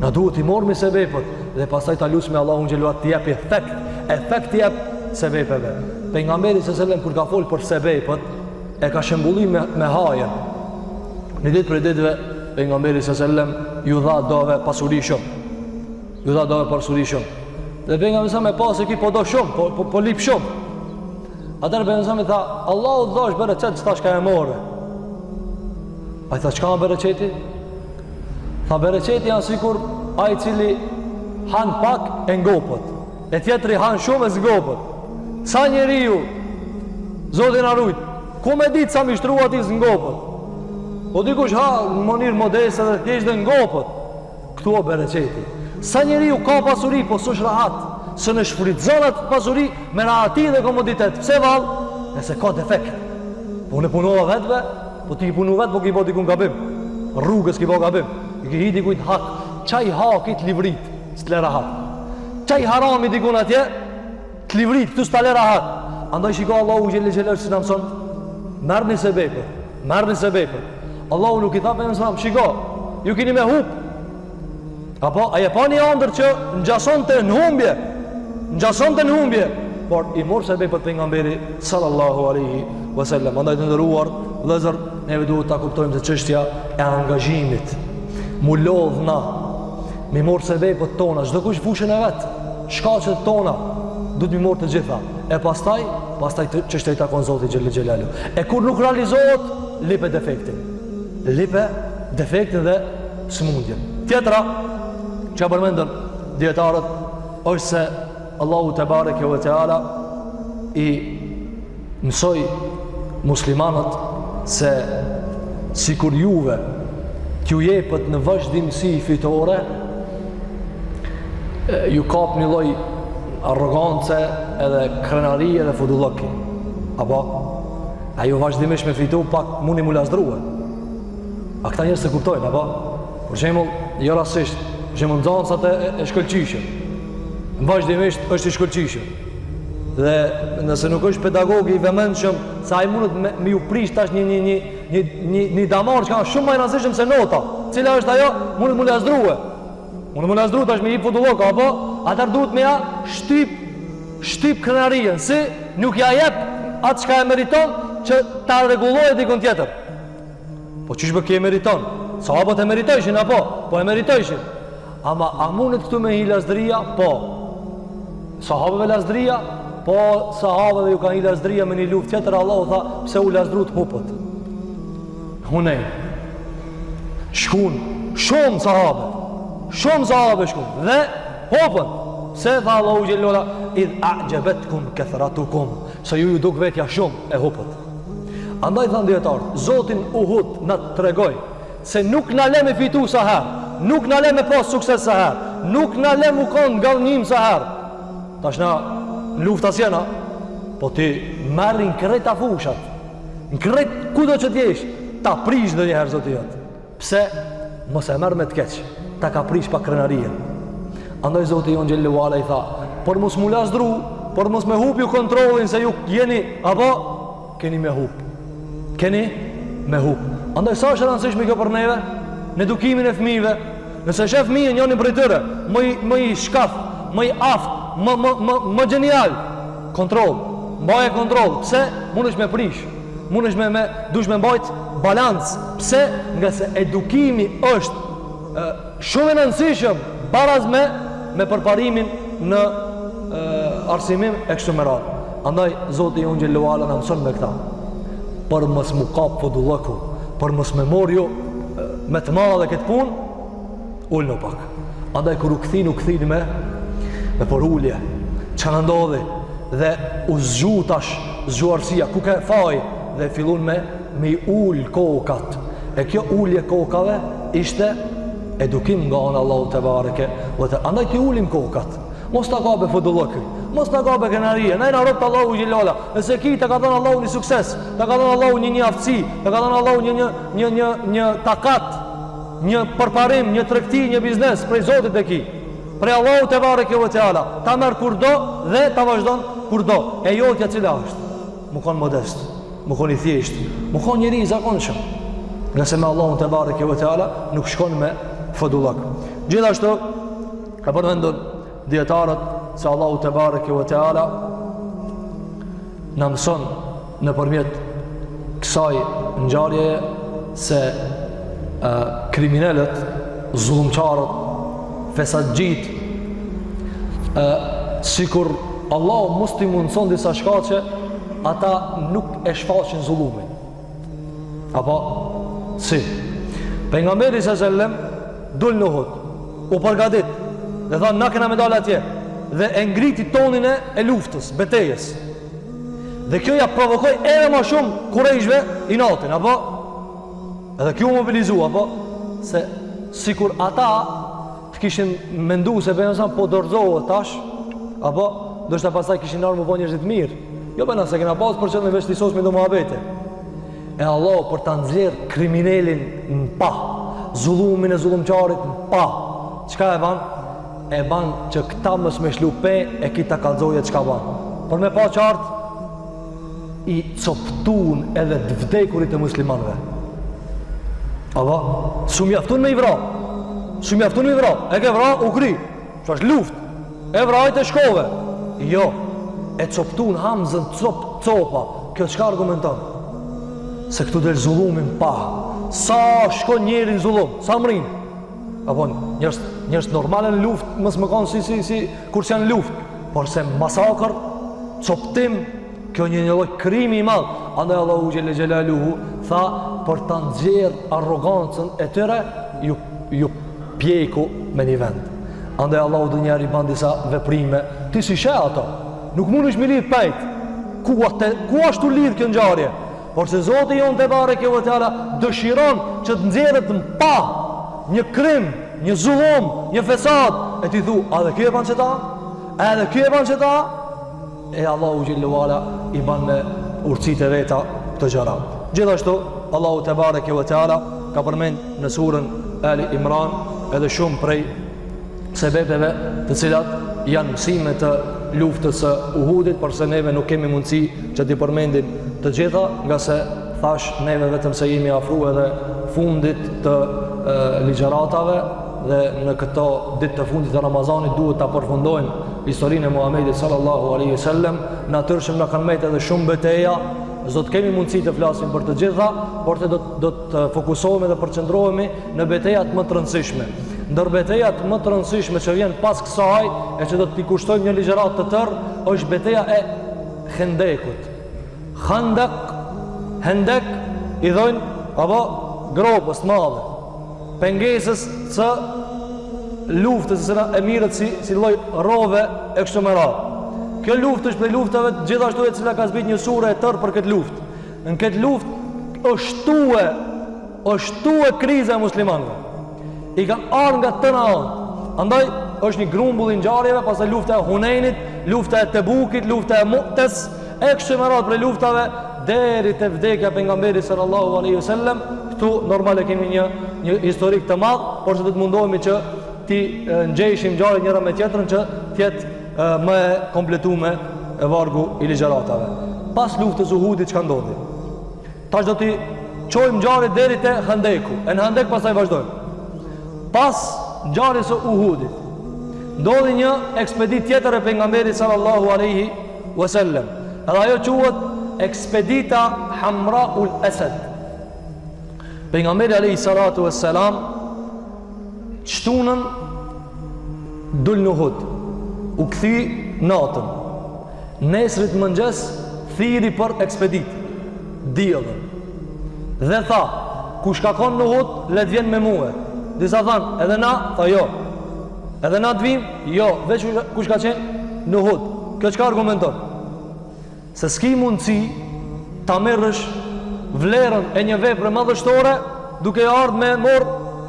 Na duhet t'i mormi se vepët dhe pastaj ta lutem me Allahun xhelalu t'i jap efekt t'i jap se vepëve. Pejgamberi s.a.s. kur ka fol për se vepët, e ka shembullim me hajën. Në ditë për ditëve, pejgamberi s.a.s. ju dha dove pasuri shumë. Ju dha dove pasuri shumë. Dhe pejgamberi s.a.s. me pas e ki po do shumë, po lip shumë. Atër pejgamberi s.a.s. tha, Allahu të dhash bereqet, s'ta shka e more. A i tha, qka në bereqeti? Tha, bereqeti janë sikur a i cili han pak e ngopët. E tjetëri han shumë e zngopët. Sa njeri ju, Zotin arrujt, ku me ditë sa mi shtru ati zngopët? O dikush ha në monirë modeste dhe thjesht dhe ngopët. Këtu o bereqeti. Sa njeri ju ka pasuri, po s'është rahat. Së në shfridzonat pasuri me rahati dhe komoditet. Pse val? Nëse ka defekt. Po në punova vetëve, po ti i punu vetë, po ki po dikun gabim. Rrugës ki po gabim. I ki hiti kujt hak. Qaj hakit livrit, s'tle rahat. Qaj harami dikun atje, t'livrit, këtu s'tale rahat. Andaj shiko Allahu xhelel si në mëson, merrni se bepër, merrni se bepër. Allahu nuk i tha për nësram, shiko, ju kini me hup. Apo, a je pa një andër që në gjason të në humbje, por i morë se bepër për nga mberi, sallallahu alaihi wasallam. Andaj të ndëruar, vëllezër, neve duhet ta kuptojmë se çështja e angazhimit. Mu lodh na, mi morë se bepër tona, çdo kush fushën e vet, shkaqet tona, du të mi morë të gjitha. E pastaj çështja i takon Zotit xhelel xhelalu. E kur nuk realizohet, lipe defektin dhe smundjen. Tjetra që përmendën dietarët është se Allahu te bareke ve teala i mësoi muslimanët se sikur juve t'ju jepet në vazhdimsi fitore, ju kap një lloj arrogance edhe krenarie dhe fudullëki. Apo a ju vazhdimisht me fitu pak mundi mu lazdruhe. A këta njerëz se kuptojnë, apo? Për shembull, jo rastisht, për shembull nxënësat e shkëlqyshëm. Vazhdimisht është i shkëlqyshëm. Dhe nëse nuk është pedagog i vëmendshëm, sa ai mundet me ju prish tash një damar që ka shumë më rëndësishëm se nota. Cila është ajo? Mundet mu lazdruhe. Mundet mu lazdruhe tash me një fudullok, apo? Atër duhet me ja shtyp krenarien, si nuk ja jep atë çka e meriton që ta rregullojë dikon tjetër. Po çish bë ke meriton? Sahabët e meritojshin apo? Po e meritojshin. Ama a mundet këtu me hi lazdria? Po. Sahabëve lazdria? Po sahabëve ju kanë hi lazdria me një luftë tjetër, Allahu tha, pse u lazdruat hupët. Hunej. Shkun shumë sahabë shkun dhe hopën. Se tha Allahu xhellola, idh a'jabatkum kathratukum, se ju duk vetja shumë e hopët. Andaj thanë dietarët, Zotin Uhud na tregoi se nuk na le me fitu sa herë, nuk na le me pas sukses sa herë, nuk na le mu kon ngallnim sa herë. Tash na lufta sjena, po ti marrin kreta fushat. Në kret kudo që t'jesh, ta prish ndonjëherë Zoti jot. Pse? Mos e merr me të keq. Ta ka prish pa krenarien. Andaj Zoti jon xhellahu ala i tha, por mos mu lazdru por mos me hup ju kontrollin se ju jeni apo keni me hup. Keni me hup. Andaj sa është e rëndësishme kjo për neve në edukimin e fëmijëve. Nëse shef fëmijën njërin prej tyre, më i shkaf, më i aft, më genial, kontroll. Mbaje kontroll. Pse? Mundesh me prish. Mundesh dush me mbajt balancë. Pse? Nga se edukimi është shumë i rëndësishëm baraz me përparimin në arsimim e kështu me radhë. Andaj Zoti Jon xhallahu ala na mëson me këta. Për mos mu kap fodullaku, për mos me mor ju me të madhe këtë punë, ullë në pak. Andaj kër u këthin me porulje, që në ndodhi, dhe u zgjutash zgjuarësia, ku ke faj, dhe fillun me i ullë kokat. E kjo ullje kokave ishte edukim nga anë Allahu te bareke. Andaj ti ullim kokat. Mos ta gabe fodullakë, mos ta gabe kënaqëria. Na rob të Allahu xhelala. Nëse ki të ka dhënë Allahu një sukses, të ka dhënë Allahu një aftësi, të ka dhënë Allahu një takat, një përparim, një tregti, një biznes prej Zotit e ki. Prej Allahu te bareke ve teala. Ta merr kurdo dhe ta vazhdon kurdo. E jotja cila është? Mu kon modest, mu kon i thjesht, mu kon njëri i zakonshëm. Nga se me Allahu te bareke ve teala nuk shkon me fodullak. Gjithashtu ka përmendur dietarët se Allahu te bareke ve teala na mëson nëpërmjet kësaj ngjarjeje se kriminalët, zullumçarët, fesadgjit, sikur Allahu mos t'i mundson disa shkaqe, ata nuk e shfaqin zullumin. Apo si? Pejgamberi sallallahu alajhi wasallam dul në Uhud, u përgatit dhe tha na kena me dalë atje dhe e ngriti tonin e luftës, betejës. Dhe kjo ja provokoi edhe më shumë kurajshve i natin, apo edhe kjo mobilizua, apo se sikur ata të kishin mendu se pejgamberi po dorëzohet tash, apo ndoshta pastaj kishin ardhur më vonë njerëz të mirë. Jo bëna se kena pas për çdo investisos me do muhabete. E Allah për ta nxjerr kriminalin në pa, zullumin e zullumçarit në pa. Çka e ban? E ban që këta mos me shlupe e kita kallzoje çka ban. Por me pa qartë i coptun edhe të vdekurit e muslimanëve. Apo, su mjaftun me i vra. Su mjaftun me i vra. E ke vra, u kri. Që është luft. E vrajt e shkove. Jo. E coptun Hamzën copa. Kjo çka argumenton? Se këtu del zullumin pa. Sa shkon njeri në zullum? Sa mrin? Apo, njërës normale në luft, mësë më kanë si kur që janë luft. Por se masakër, coptim, kjo një lloj krimi i madh. Andaj Allahu xhelle xhelaluhu tha për ta nxjerr arrogancën e tyre ju pjeku me një vend. Andaj Allahu do njëri ban disa veprime, ti si sheh ato. Nuk mundesh me lidh pejt. Ku ashtu lidh kjo ngjarje? Por se Zoti jon te bareke ve teala dëshiron që të nxjerret në pa një krim, një zullum, një fesad, e ti thu, a dhe kjo e ban qëta? A dhe kjo e ban qëta? E Allahu Gjellewala i ban me urcit e veta të gjëra. Gjithashtu, Allahu te bareke ve teala ka përmend në surën Ali Imran edhe shumë prej sebepeve të cilat janë mësime të luftës së Uhudit, përse neve nuk kemi mundësi që t'i përmendim të gjitha, nga se thash neve vetëm se jemi afru edhe fundit të ligjeratave dhe në këto ditë të fundit të Ramazanit duhet të përfundojnë historinë e Muhamedit sallallahu alaihi wasallam. Natyrshëm na kanë mbajtur edhe shumë betejë, s'do të kemi mundësi të flasim për të gjitha, por do të fokusohemi dhe përqendrohemi në betejat më të rëndësishme. Ndër betejat më të rëndësishme që vjen pas kësaj e që do t'i kushtojmë një ligjërat të tërë është beteja e Khendekut. Hendek i dhojnë apo gropës të madhe, pengesës së luftës së emirët si lloj rove e kështu me radhë. Kjo luftë është prej luftave gjithashtu e cila ka zbrit një sure e tërë për këtë luftë. Në këtë luftë është tue kriza e muslimanëve. I kanë ardhur nga tëna anë. Andaj është një grumbull i ngjarjeve, pastaj lufta e Hunenit, lufta e Tebukit, lufta e Mu'tes, e kështu me radhë prej luftave deri te vdekja e pejgamberit sallallahu alaihi wasallam. Këtu normale kemi një historik të madh, por se do të mundohemi që ti ngjeshim ngjarjet njëra me tjetrën që të jetë më kompletuar e vargu i ligjëratave. Pas luftës Uhudit çka ndodhi? Tash do t'i çojmë ngjarjet deri te Handeku. E në Handek pastaj vazhdojmë. Pas ngjarjes së Uhudit ndodhi një ekspedit tjetër e pejgamberit sallallahu alaihi wasallam. Edhe ajo quhet ekspedita Hamraul Asad. Pejgamberi alayhi salatu wassalam shtunën dul në Uhud, u kthi natën. Nesrit mëngjes thiri për ekspedit diellën. Dhe tha, kush ka qenë në Uhud, le të vjen me mua. Disa thanë, edhe na, tha jo. Edhe na të vim, jo, veç kush ka qenë në Uhud. Kjo çka argumenton? Se s'ki mundësi ta merrësh vlerën e një vepre madhështore duke ardhur me morr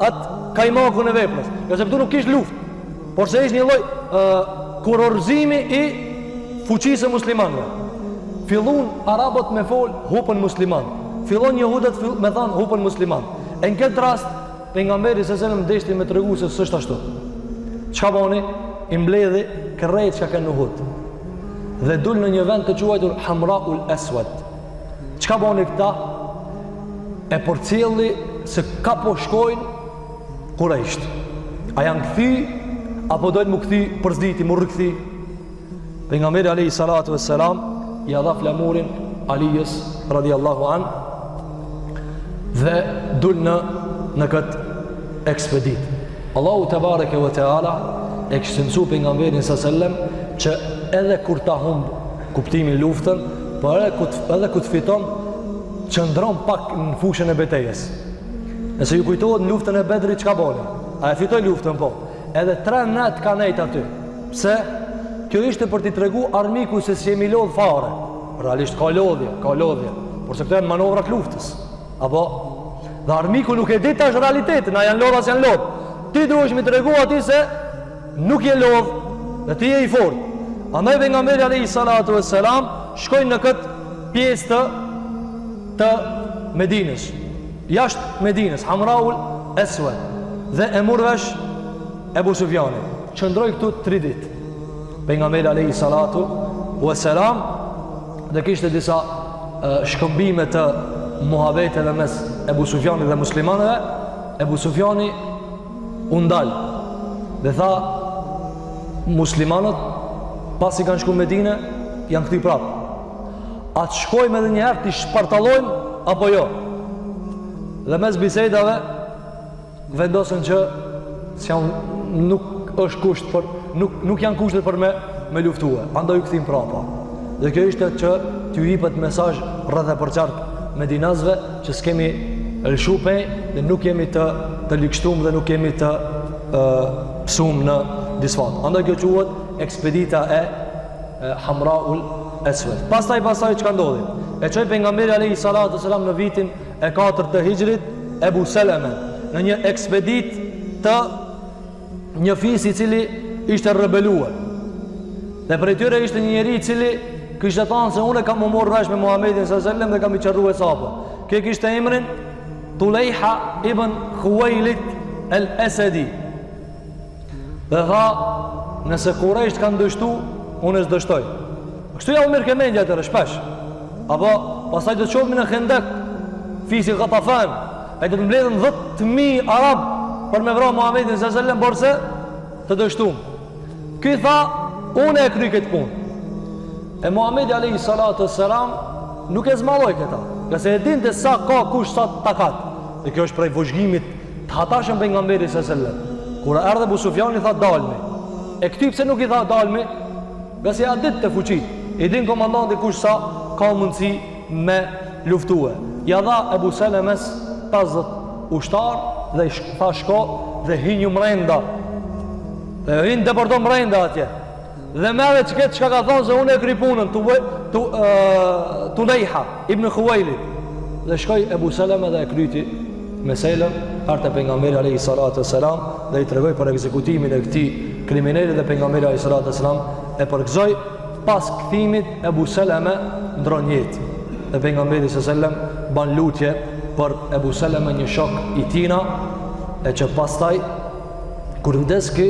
atë kajmakun e veprës. Jo se këtu nuk kish luftë, por se ishte një lloj kurorëzimi i fuqisë muslimanëve. Fillun arabët me fol hupën musliman. Fillon jehudët me than hupën musliman. E në këtë rast pejgamberi s.a.s. deshti me tregu se s'është ashtu. Çka bani? I mbledhi krejt që kanë në Uhud. Dhe dul në një vend të quajtur Hamraul Aswad. Çka bani këta? E përcjelli se ka po shkojnë Kurajsht. A janë këthi apo dojnë mu këthi përzditi, mu rëkthi? Pejgamberi alayhi salatu wassalam ja dha flamurin Alijës radiallahu an dhe dul në këtë ekspedit. Allahu te bareke ve teala e kishte mësuar pejgamberin sallallahu që edhe kur ta humb kuptimin luftën, por edhe kur të fiton, qëndron pak në fushën e betejës. Nëse ju kujtohet në luftën e Bedrit çka boni? A e fitoi luftën po? Edhe 3 net ka nejt aty. Pse? Kjo ishte për t'i tregu armiku se si jemi lodh fare. Realisht ka lodhje, por se këto janë manovrat luftës. Apo? Dhe armiku nuk e di tash realitetin, a janë lodh as janë lodh. Ti duhesh mi tregu atij se nuk je lodh dhe ti je i fortë. Andaj pejgamberi alayhi salatu wassalam shkojnë në këtë pjesë të Medinës. Jashtë Medinës, Hamraul Aswad, dhe e murvesh Ebu Sufjani. Qëndroi këtu 3 ditë. Pejgamberi alayhi salatu wassalam dhe kishte disa shkëmbime të muhabeteve mes Ebu Sufjanit dhe muslimanëve. Ebu Sufjani u ndal dhe tha, muslimanët pasi kanë shku në Medinë janë këtu prapë. A të shkojmë edhe njëherë të shpartallojmë apo jo? Dhe mes bisedave vendosën që nuk është kusht për, nuk janë kushtet për me luftue. Andaj u kthim prapa. Dhe kjo ishte që t'ju jepet mesazh rreth e përçark medinazve që s'kemi lëshupe dhe nuk jemi të likshtuar dhe nuk jemi të psuam në disfat. Andaj kjo quhet ekspedita e Hamraul Aswad. Pastaj çka ndodhi? E çoi pejgamberi alayhi salatu sallam në vitin e 4 të Hijrit Ebu Seleme në një ekspedit të një fis i cili ishte rebeluar. Dhe prej tyre ishte një njeri i cili kishte thënë se unë kam marrë vesh me Muhamedit sallallahu alaihi wasallam dhe kam i çarruar sapo. Kjo kishte emrin Tulejha ibn Khuwailid al-Asadi. Dhe tha, nëse Kurajsht kanë dështu, unë s'dështoj. Kështu ja u mirë këmendja të rëshpesh. Apo, pasaj të qovmi në Khendek, fisi Ghatafan, e të të mbledhen 10.000 Arab për me vra Muhammedin s.a.s. borse të dështum. Ky tha, unë e kry këtë punë. E Muhammedi a.s. nuk e zmaloj këta, këse e din të sa ka kush sa takat. Dhe kjo është prej vëzhgimit të hatashën për nga mberi s.a.s. Kura erdhe Abu Sufjani tha dalmi. E këty pse nuk i tha dalmi? Këse ja dit të fuqit. I din komandanti kush sa ka mundësi me luftue. Ja dha Ebu Selemes 50 ushtar dhe tha shko dhe hinju mrenda. Dhe hinë depërdo mrenda atje. Dhe mere që këtë që ka thonë se unë e kry punën Tulejha ibn Khuwailid. Dhe shkoj Ebu Seleme dhe e kryti meselën arte pejgamberi alayhi salatu wassalam dhe i tregoj për ekzekutimin e këtij kriminali dhe pejgamberi alayhi salatu wassalam e përgëzoi. Pas kthimit Ebu Seleme ndron jetë dhe pejgamberi sallam ban lutje për Ebu Seleme, një shok i tina, e që pastaj kur vdes ky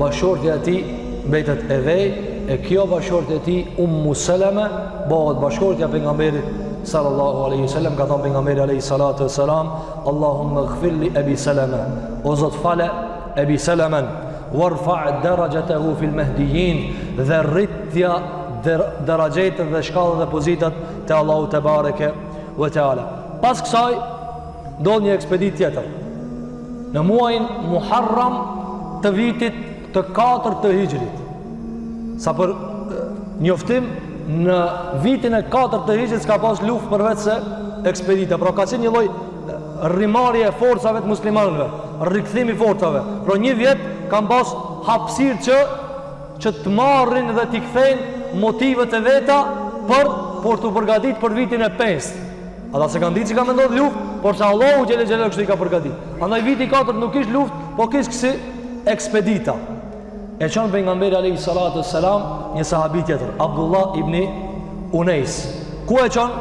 bashortja e tij mbetet e vej e kjo bashkëshortja e tij Ummu Salama bëhet bashkëshortja e pejgamberit sallallahu alaihi wasallam. Ka thënë pejgamberi alaihi salatu wassalam, Allahumma ighfir li Abi Salama, o Zot fale Abi Salaman, warfa' darajatahu fil mahdiyyin, dhe rritja darajat dhe shkallët dhe pozitat te Allahu te bareke ve teala. Pas kësaj ndodh një ekspedit tjetër në muajin Muharram të vitit të 4 të Hijrit. Sa për njoftim, në vitin e 4 të Hijrit s'ka pas luftë përveç se ekspedita. Pra ka qenë një lloj rrimarrje e forcave të muslimanëve, rikthimi i forcave. Pra një vjet kanë pas hapësirë që të marrin dhe t'i kthejnë motivet e veta për të përgatitur për vitin e 5. Ata se kanë ditë që ka me ndodhë luft, por që Allahu gjele kështë i ka përgatit. Andaj viti 4 nuk ishtë luft, po kishë kësi ekspedita. E qënë pejgamberi alayhi salatu wassalam një sahabi tjetër, Abdullah ibn Unais. Ku e qënë?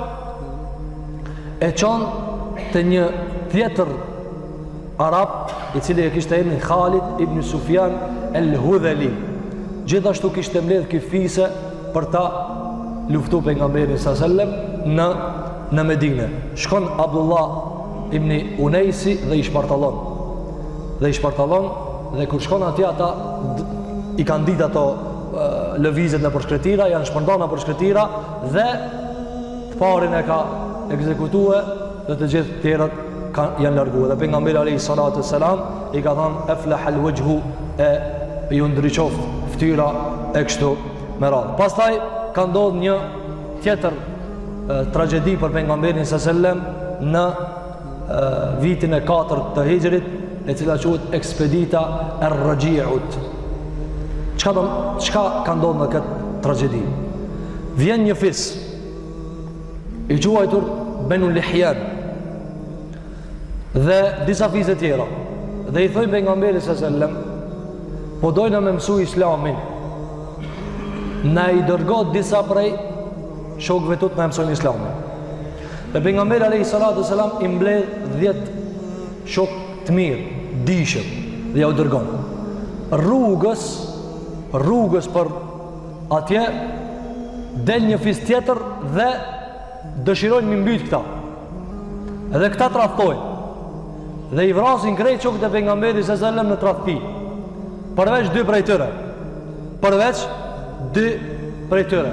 E qënë të një tjetër Arab, i cili e kishtë emrin Khalid ibn Sufjan el-Hudhali. Gjithashtu kishtë mbledh këfise për ta luftu pejgamberin sallallahu në Medine. Shkon Abdullah ibn Unaisi dhe i shpartallon. Dhe kur shkon atje ata i kanë ditë ato lëvizjet në përshkretira, janë shpërndarë në përshkretira dhe të parin e ka ekzekutue dhe të gjithë tjerët janë largue. Dhe pejgamberi alayhi salatu wassalam i ka thënë aflahal wajhu, e ju ndriçoft fytyra e kështu me radhë. Pastaj ka ndodhur një tjetër tragedi për pejgamberin sallallahu alaihi wasallam në vitin e 4 të Hijrit, e cila quhet ekspedita Er-Raji'ut. Çka ka ndodhur në këtë tragjedi? Vjen një fis i quajtur Banu Lihyan dhe disa fisë tjera, dhe i thojnë pejgamberit sallallahu alaihi wasallam, po dojnë me mësu islamin, na i dërgot disa prej shokëve tut me mësojnë islamin. Dhe pejgamberi alayhi salatu wasalam i mbledh 10 shok të mirë, dishëm, dhe ja u dërgon. Rrugës për atje del një fis tjetër dhe dëshirojnë mi mbyt këta. Edhe këta tradhtojnë dhe i vrasin krejt shokët e pejgamberit sallallahu alaihi wasallam në tradhti. Përveç 2 prej tyre.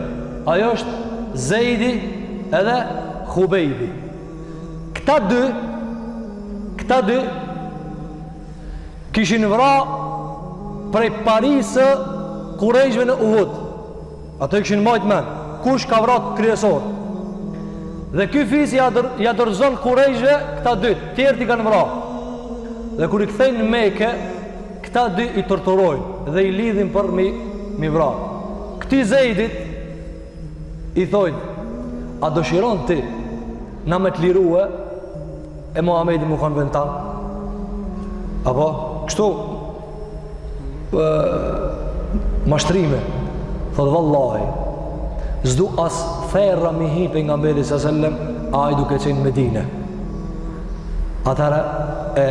Ajo është Zejdi edhe Khubejbi. Këta dy kishin vra prej parisë Kurejshve në Uhud. Ato i kishin majt men kush ka vrat kryesor. Dhe ky fis ja dorëzon Kurejshve këta dy, tjerët i kanë vra. Dhe kur i kthejnë në Mekë, këta dy i torturojnë dhe i lidhin për mi vra. Këti Zejdit i thojnë, a dëshiron ti na me të lirue e Muhamedi mu kanë ventan? Apo, kështu mashtrime, thotë vallahi, zdu as therra mi hi pejgamberi sallallahu alaihi wasallam, a i duke qenë Medine. Atëra e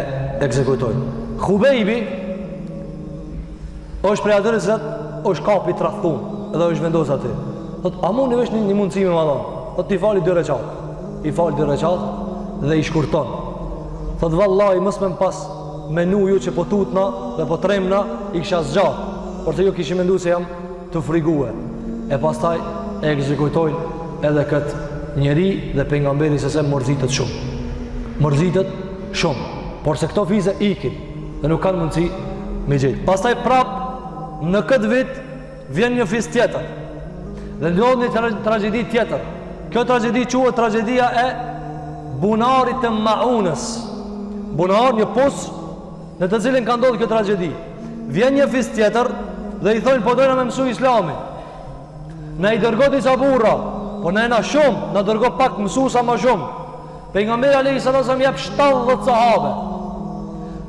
ekzekutojnë. Khubejbi është prej atërë se është kapi të rathun edhe është vendos aty. Thot, a mund një vesh një mundësime më dhonë? Thot, i fali 2 reqat. I fali 2 reqat dhe i shkurton. Thot, vallahi, mës me më pas menu ju që po tutna dhe po tremna, i kisha zgjatë. Por të ju kishim mendu se jam të frigue. E pastaj e ekzekutojnë edhe këtë njeri dhe pejgamberi se mërzitet shumë. Por se këto fize ikin dhe nuk kanë mundësi me gjithë. Pastaj prap në këtë vit vjen një fiz tjetër dhe ndodh një tragedi tjetër. Kjo tragedi quhet tragedia e bunarit të Maunës. Bunar, një pus në të cilin ka ndodhur kjo tragedi. Vjen një fiz tjetër dhe i thonë, po dojna me mësu islamin. Na i dërgo disa burra, po na ena shumë, na dërgo pak mësu sa ma shumë. Pejgamberi alayhi salatu wasallam jep 70 sahabe.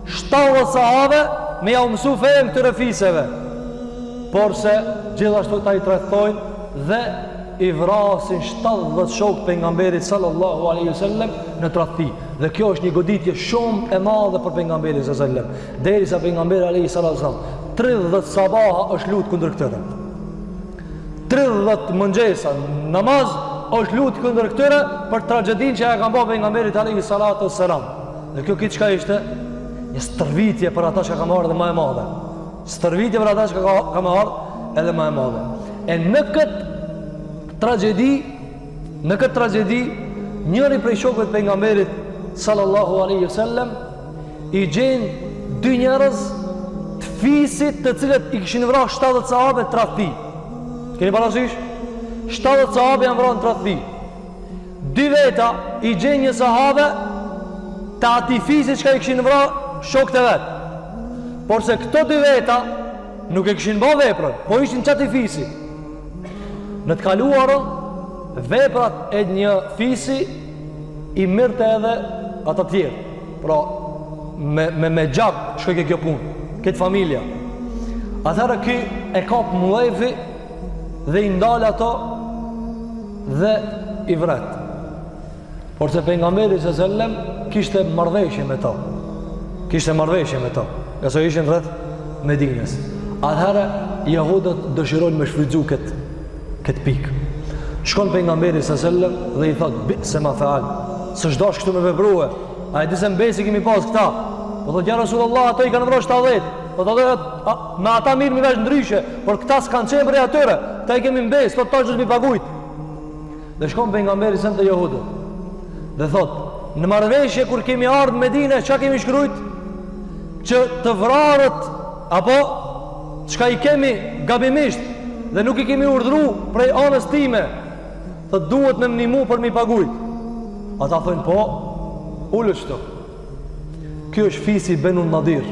70 sahabe me ja mësu fejën këtyre fiseve. Por se gjithashtu ta i tradhtojnë dhe i vrasin 70 shok pejgamberit sallallahu alaihi wasallam në tradhti. Dhe kjo është një goditje shumë e madhe për pejgamberin sallallahu alaihi wasallam. Derisa pejgamberi alayhi salatu wasallam 30 sabaha është lutë kundër këtyre. 30 mëngjesa namaz është lutë kundër këtyre për tragedin që e ka bërë pejgamberit alayhi salatu wassalam. Dhe kjo këtë çka ishte? Një stërvitje për ata që ka marrë dhe më e madhe. Stërvitje për ata që ka marrë edhe më e madhe. E në këtë tragedi, njëri prej shokëve të pejgamberit sallallahu alaihi wasallam i gjen dy njerëz të fisit të cilët i kishin vrarë 70 sahabe të tradhti. Keni parasysh? 70 sahabe janë vrarë në tradhti. Dy veta i gjen një sahabe të atij fisit që i kishin vrarë shokët e vet. Por se këto dy veta nuk e kishin bërë veprën, po ishin çati fisi. Në të kaluarën, veprat e një fisi i mirëte edhe ata tjerë. Pra, me gjak shkoj kjo punë, këtë familja. Atëherë ky e kap muevi dhe i ndal ato dhe i vret. Por se pejgamberi sallallahu alajhi wasallam kishte marrëveshje me to. Gaso ishin rreth Medinës. Atëherë jehudët dëshirojnë me shfrytzu këtë pikë. Shkon pejgamberi sallallahu alajhi wasallam dhe i thot: "Bi'sa ma fa'al." S'është dash këtu me veprue. A e di se mbesi kemi pas këta? Po thotë ja Rasulullah, ato i kanë vrarë 70. Po thotë me ata mirë mi vesh ndryshe, por këta s'kan qenë prej atyre. Këta i kemi mbes, thotë tash do të mi pagujt. Dhe shkon pejgamberi sallallahu alajhi wasallam te jehudët. Dhe thot: "Në marrëveshje kur kemi ardhur në Medinë, çka kemi shkruajt? Që të vrarët apo çka i kemi gabimisht dhe nuk i kemi urdhëruar prej anës time, thot duhet me mnimu për mi pagujt." Ata thonë po, ullët qëto. Kjo është fisi Benu Nadir.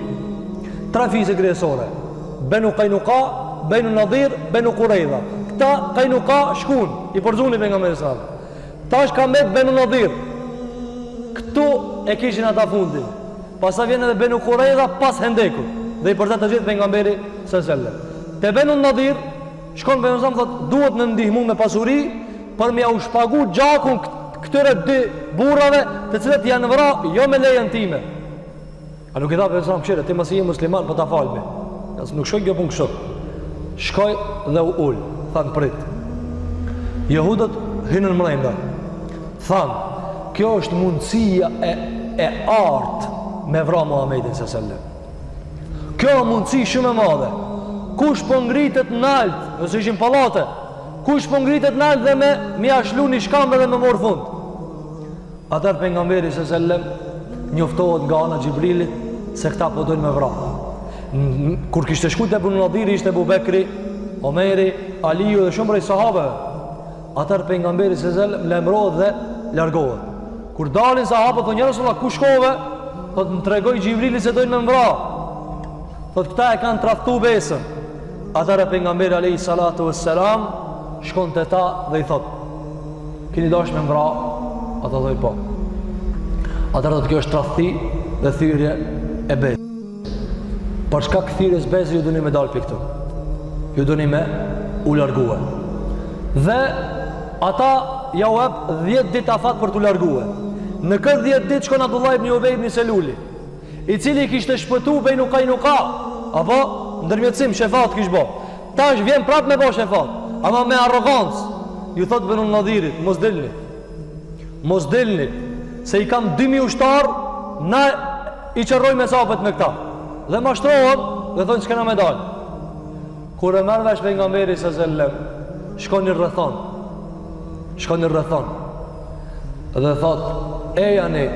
3 fise kryesore: Benu Kajnuka, Benu Nadir, Benu Kurejda. Këta Kajnuka shkun, i përzuni për nga me nësat. Ta është ka met Benu Nadir. Këtu e kishin ata fundin. Pasa vjen edhe Benu Kurejda pas Hendeku. Dhe i përzat të gjithë për nga mberi sëselle. Te Benu Nadir, shkon për nësat, thot duhet në ndihmu me pasuri për me u shpagu gjakun këtyre dy burrave të cilët janë vra jo me lejen time. A nuk i tha për këshire, ti mësi je musliman për ta falme. Nuk shkoj kjo pun kështu. Shkoj dhe u ull. Thanë prit. Jehudët hinën mrejnda. Thanë, kjo është mundësia e artë me vra Muhammedin s.a.s. Kjo është mundësi shumë e madhe. Kush po ngritet nalt, nëse ishin pallate, kush po ngritet nalt dhe me ashlu një shkambe dhe me morë fund. Atër pejgamberi s.a.s. njoftohet nga ana Gjibrilit se këta po dojnë me vra. Kur kishte shku te Benu Nadir, ishte Abu Bekri, Omeri, Aliu dhe shumë prej sahabeve. Atër pejgamberi s.a.s. lemrohet dhe largohet. Kur dalin sahabët, thonë ja Rasulullah, ku shkove? Thotë më tregoi Gjibrili se dojnë me vra. Thotë këta e kanë tradhtu besën. Atër pejgamberi alayhi salatu wassalam shkon te ta dhe i thot: "Keni dash me vra?" Ata thonë po. Atëherë thotë kjo është tradhti dhe thyrje e besës. Për shkak thyrjes besës ju doni me dal pikë këtu. Ju doni me u largue. Dhe ata ja u hap 10 ditë afat për t'u largue. Në këtë 10 ditë shkon Abdullah ibn Ubay ibn Seluli, i cili kishte shpëtuar Benu Kajnuka, apo ndërmjetësim shefat kish bë. Tash vjen prapë me bë shefat, ama me arrogancë. Ju thot Benu Nadirit, mos delni, se i kam 2000 ushtar, na i qërroj me sapet me këta. Dhe mashtrohen dhe thonë s'kena me dalë. Kur e merr vesh pejgamberi s.a.s. shkon një rrethon. Dhe thot: "E jani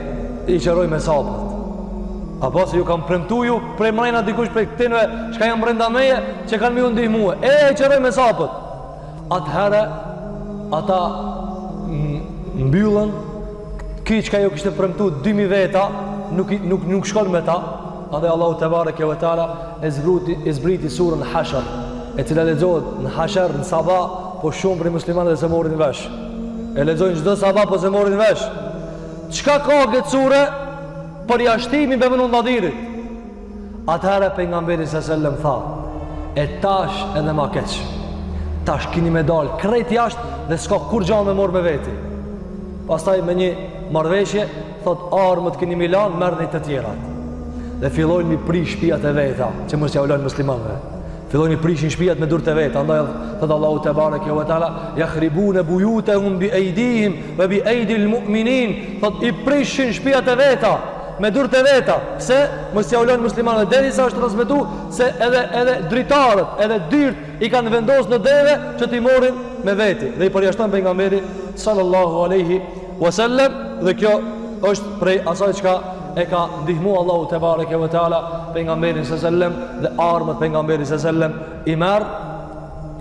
i qërroj me sapet." Apo se ju kam premtu ju prej mrejna dikush prej këtinve shka jam brenda meje që kanë mi u ndihmue. E qërroj me sapet. Atëherë ata mbyllën ki që ka ju kishte premtu 2000 veta nuk shkon me ta. Adhe Allahu te bareke ve taala e zbriti surën Hashr, e cila lexohet në Hashr në sabah, po shumë prej muslimanëve se morin vesh. E lexojnë çdo sabah po se morin vesh. Çka ka këtë sure për jashtimin e Benu Nadirit? Atëherë pejgamberi s.a.s. tha: "E tash edhe ma keq. Tash keni me dal krejt jashtë dhe s'ka kur gjallë me morë me veti." Pastaj me një marrëveshje thot: "Armët keni Milan, merrni të tjerat." Dhe fillojnë mi prish shtëpiat e veta që mos ja ulën muslimanëve. fillojnë i prishin shtëpiat me durtë vetë. Andaj thot Allahu te bareke ve teala yakhribuna buyutahum bi aydihim wa bi aydil mu'minin, thot i prishin shtëpiat e veta me durtë veta. Pse mos ia ulën muslimanëve, derisa është transmetuar se edhe dritarët, edhe dyrt i kanë vendosur në deve që t'i morrin me veti dhe i përjashton pejgamberi sallallahu alaihi wasallam. Dhe kjo është prej asaj çka e ka ndihmu Allahu te bareke ve teala pejgamberin sallallahu dhe armët pejgamberit sallallahu i merr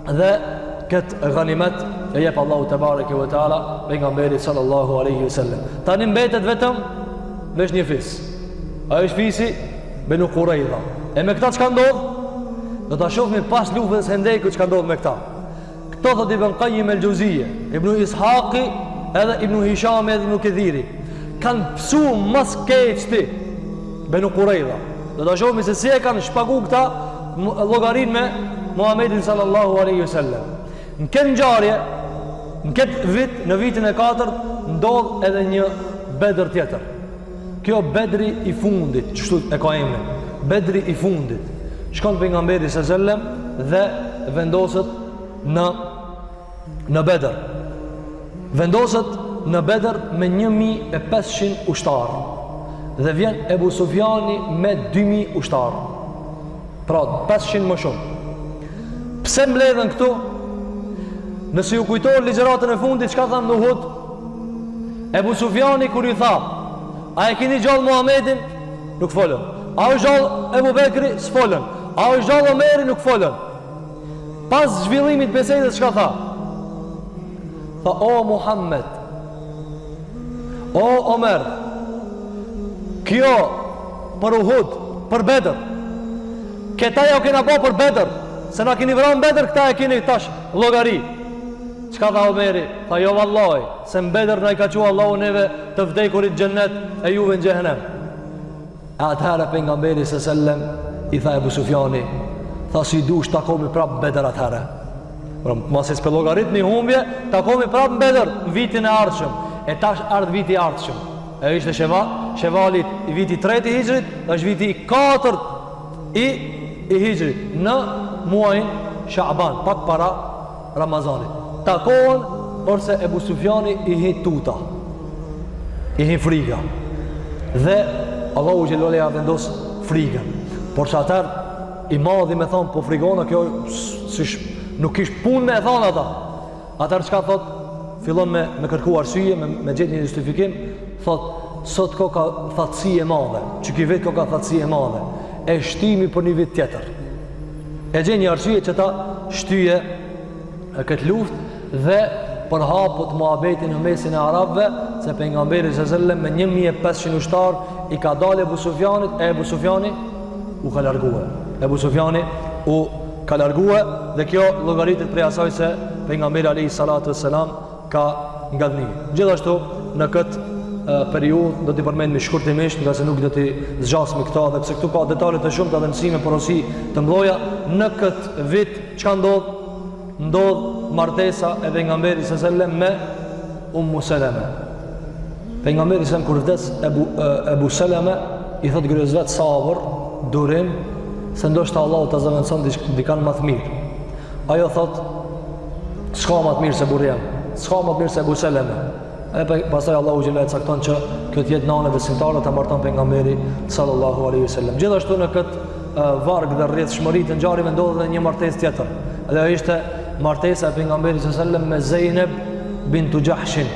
dhe këtë ganimet e jep Allahu te bareke ve teala pejgamberit sallallahu alaihi wasallam. Tani mbetet vetëm veç një fis. Ajo është fisi Benu Qurayza. E me këta çka ndodh? Do ta shohim pas luftës së Hendekut çka ndodh me këta. Këto thot Ibn Qayyim el-Juzeyy, Ibn Ishaqi, edhe Ibn Hisham edhe Ibn Kathiri kanë pësu mas keqti Benu Qurayza. Do ta shohim se si e kanë shpagu këta llogarin me Muhamedit sallallahu alaihi wasallam. Në këtë ngjarje, në këtë vit, në vitin e 4 ndodh edhe një Bedër tjetër. Kjo Bedri i fundit, çështu e ka emrin, Bedri i fundit. Shkon pejgamberi sallallahu alaihi wasallam dhe vendoset në Bedër. Vendoset në Bedër me 1500 ushtarë. Dhe vjen Ebu Sufjani me 2000 ushtarë. Pra 500 më shumë. Pse mbledhen këtu? Nëse ju kujtohet ligjëratën e fundit, çka thamë në Uhud? Ebu Sufjani kur i tha, a e keni gjallë Muhamedin? Nuk folën. A është gjallë Ebu Bekri? S'folën. A është gjallë Omeri? Nuk folën. Pas zhvillimit bisedës çka tha? Tha, o Muhammed, o Omer, kjo për Uhud, për Bedër, këta ja kena bo për Bedër, se na keni vranë Bedër, këta e keni tash llogari. Çka tha Omeri? Tha, jo vallahi, se në Bedër na i ka qua Allahu neve të vdekurit xhennet e juve në xhehenem. E atëherë pejgamberi sallallahu i tha Ebu Sufjani, tha, si dush takomi prapë Bedër atëherë. Mos e s'pe llogarit një humbje, takomi prapë në Bedër në vitin e ardhshëm. E tash ardh viti i ardhshëm. E ishte Shevalit i viti 3 i Hijrit, është viti i 4 i Hijrit, në muajin Shaaban, pak para Ramazanit. Takohen, orse Ebu Sufjani i hi tuta, i hi friga, dhe Allahu Gjellole ja vendos frigën. Por që atër i madhi me thonë, po frigona kjo nuk ish pun me e thonë ata. Atër qka thot, fillon me kërku arsye, me gjithë një justifikim, thot, sot ko ka thatësi e madhe, që ki vetë ko ka thatësi e madhe, e shtimi për një vit tjetër. E gjenë një arsye që ta shtyje këtë luft dhe për hapët muhabetin në mesin e Arabëve, se pejgamberi sallallahu me 1500 ushtar i ka dalë Ebu Sufjanit, e Ebu Sufjani u ka largue. Ebu Sufjani u ka largue dhe kjo llogaritet prej asaj se pejgamberi alayhi salatu wassalam ka ngadhni. Gjithashtu në këtë periudhë do t'i përmendemi shkurtimisht, nga se nuk do t'i zgjasmi këta, dhe pse këtu ka detaje të shumta dhe mësime porosi të mëdha. Në këtë vit çka ndodh martesa e pejgamberit sallallahu me Ummu Salama. Pejgamberi sa kur vdes Ebu Salama i thot grozvet sabër, durim, se ndoshta Allahu ta zëvendëson dikan më të mirë. Ajo thot, s'ka më të mirë se burri jam, s'ka më të mirë se Ebu Salama. E pastaj Allahu xhelal cakton që kjo të jetë nëna besimtare ta marton pejgamberi sallallahu alaihi wasallam. Gjithashtu në këtë varg dhe rrjedhshmëri të ngjarjeve ndodhi edhe një martesë tjetër. Dhe ajo ishte martesa e pejgamberit sallallahu alaihi wasallam me Zeynep bintu Jahshin,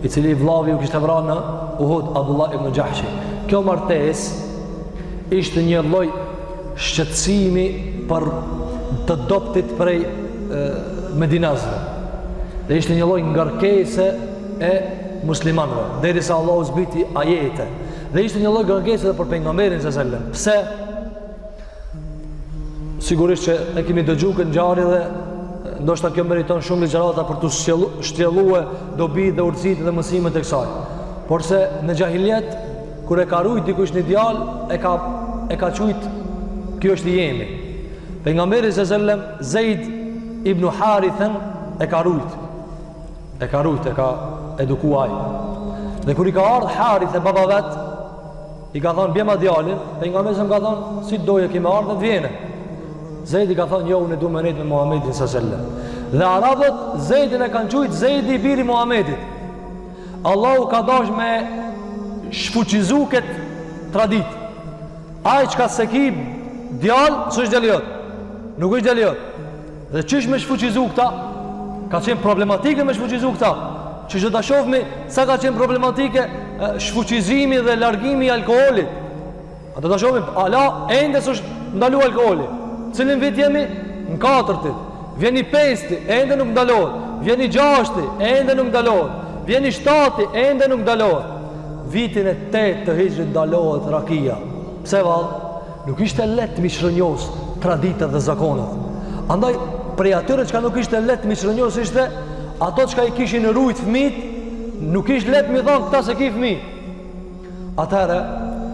i cili vllavi u kishte vrarë në Uhud, Abdullah ibn Jahshi. Kjo martesë ishte një lloj shqetësimi për të doptit prej Medinasve. Dhe ishte një lloj ngarkese e muslimanëve, derisa Allahu zbriti ajete. Dhe ishte një lloj ngarkese edhe për pejgamberin sallallahu alaihi wasallam. Pse? Sigurisht që e kemi dëgjuar këtë ngjarje dhe ndoshta kjo meriton shumë ligjërata për të shtjelluar dobi dhe urtësitë dhe mësimet e kësaj. Por se në xahiliet, kur e ka rujt dikush një djalë, e ka thujt kjo është i jemi. Pejgamberi sallallahu alaihi wasallam Zeid ibn Harithan e ka rujt, e ka edukuar. Dhe kur i ka ardhur Harith e baba vet, i ka thonë bjema djalin, pejgamberi më ka thonë si doje kime ardhur dhe vjene. Zejdi ka thonë, jo, unë e du me nejt me Muhammedin s.a.s. Dhe Arabët, Zejdin e kanë qujtë Zejdi i biri Muhammedit. Allahu ka dash me shfuqizu këtë tradit. Ai qka se ki djallë, së është djaliot. Nuk është djaliot. Dhe qysh me shfuqizu këta? Ka qenë problematike me shfuqizu këta. Që që të shofmi, sa ka qenë problematike shfuqizimi dhe largimi i alkoholit. A të shofmi, ala, ende së është ndalu alkoholit. Cilin vit jemi? Në 4-ti. Vjeni 5-ti, ende nuk ndalohet. Vjeni 6-ti, ende nuk ndalohet. Vjeni 7-ti, ende nuk ndalohet. Vitin e 8 të hijrit ndalohet rakia. Pse vallë? Nuk ishte letë mi shrënjos traditët dhe zakonët. Andaj, prej atyre që ka nuk ishte letë mi shrënjos ishte ato që ka i kishin rujt fëmit, nuk ishte letë mi thonë këta se ki fëmit. Atëherë,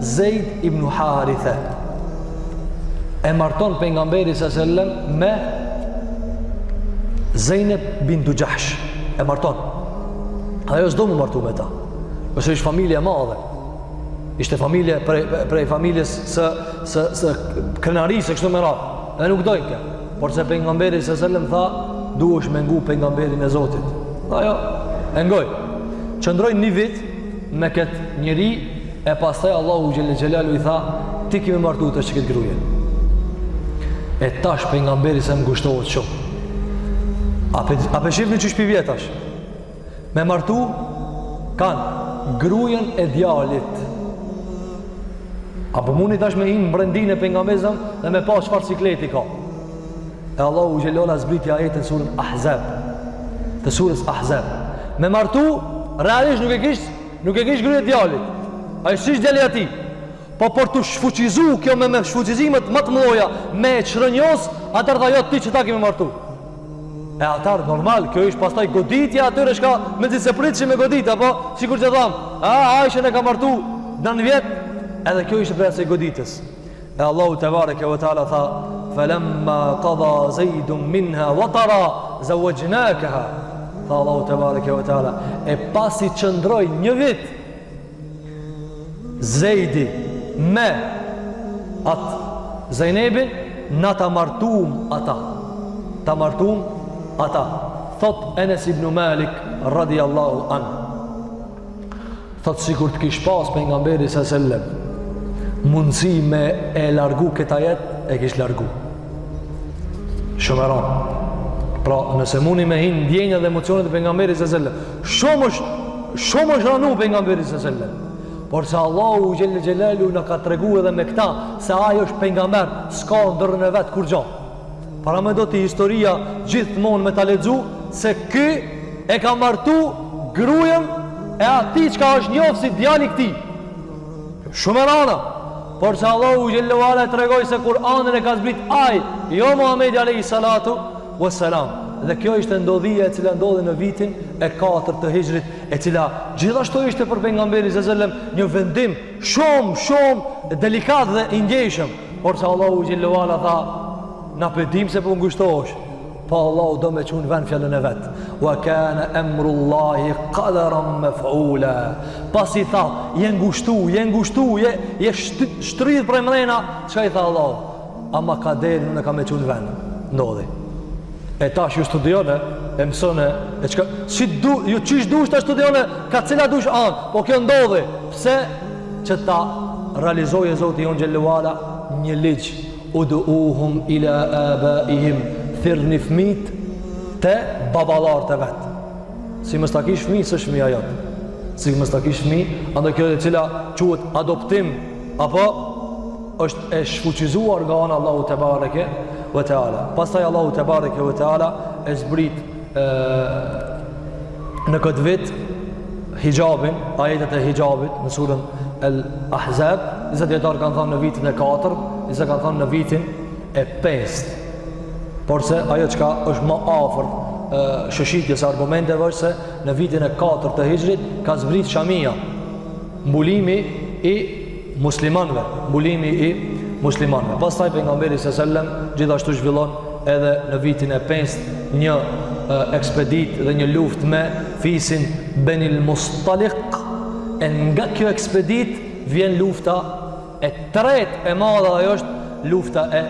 Zejd ibn Harithe e marton pejgamberi s.a.s. me Zeynep bintu Jahsh. E marton. Ajo s'do mu martu me ta. Ose ishte familje madhe. Ishte familje prej familjes së krenarisë, kështu me radhë. Dhe nuk dojnë kjo. Por se pejgamberi s.a.s. tha, duhesh me ngu pejgamberin e Zotit. Ajo, e ngoj. Qëndrojnë një vit me këtë njeri, e pastaj Allahu Gjellë i tha, ti kime martu të që këtë gruje. E tash pejgamberi se më gushtohet shumë. A pe shifni që shpi vjetash? Me martu, kanë grujen e djalit. Apo muni tash me hinë brendin e pejgamberin dhe me pas çfarë sikleti ka. E Allahu Gjellola zbriti ajetin surën Ahzab. Të surës Ahzab. Me martu, realisht nuk e kish grujen e djalit. A i shish djali ati. Po për të shfuqizu kjo me shfuqizimet më të mloja, me qrënjos, atër tha jo ti që ta kemi martu. E atër, normal, kjo ish pastaj goditja atyre shka me zi se pritë që me godit, apo, sikur që thamë, Aishen e ka martu në vjet, edhe kjo ishte për e goditës. E Allahu Tebareke ve Teala tha, falamma qada Zeidun minha watara zawajnakaha. Tha Allahu Tebareke ve Teala, e pasi qëndroj një vit Zejdi me atë Zejnebin, na ta martum ata. Ta martum ata. Thot Enes ibn Malik radiallahu an. Thot sikur të kish pas pejgamberi s.a.s. mundësi me e largu këta jet, e kish largu. Shumë e ranë. Pra nëse muni me hinë ndjenja dhe emocionet e pejgamberit s.a.s. Shumë është ranu pejgamberi s.a.s. Por se Allahu Gjellë Gjellalu në ka të regu edhe me këta se ajo është pengamber, s'ka ndërën e vetë kur gjo. Para me do t'i historia gjithmonë me t'a ledzu se ky e ka martu grujen e ati që ka është njofë si djali këti. Shumë e rana. Por se Allahu Gjellë Vala të regoj se Kur'anën e ka zbrit aj, jo Muhammedi a.s. Dhe kjo ishte ndodhia e cila ndodhi në vitin e 4 të hijrit, e cila gjithashtu ishte për pejgamberin s.a.s. një vendim shumë delikat dhe i ndjeshëm. Por se Allahu Gjellu Ala tha, na pëdim se po ngushtohesh, po Allahu do me qunë vend fjallën e vetë. Wa kana emrullahi qadaran maf'ula. Pasi tha, je ngushtu, je shtridh prej mrena, çka i tha Allahu? Ama kaderi nuk e ka me qunë vend. Ndodhi. E tash ju studione, e mësone, e qka, ju qish dush të studione, ka cila dush anë, po kjo ndodhi. Pse? Që ta realizoj e Zotë i onë Gjelluala një ligjë, uduhum ila abaihim, thirni fmit të babalar të vetë. Si mës ta kish fmi, së shmi ajat. Si mës ta kish fmi, andë kjo e cila quhet adoptim, apo është e shfuqizuar nga anë Allahu Tebareke ve Teala. Pastaj Allahu Tebareke ve Teala e zbrit në këtë vit hijabin, ajetet e hijabit në surën Al-Ahzab. Disa djetarë kanë thënë në vitin e 4, disa kanë thënë në vitin e 5. Por se ajo çka është më afër shëshitjes argumenteve është se në vitin e 4 të hijrit ka zbrit shamia, mbulimi i muslimanëve, Pastaj pejgamberi s.a.s. gjithashtu zhvillon edhe në vitin e 5 një ekspedit dhe një luftë me fisin Benil Mustaliq. E nga kjo ekspedit vjen lufta e tretë e madhe, ajo është lufta e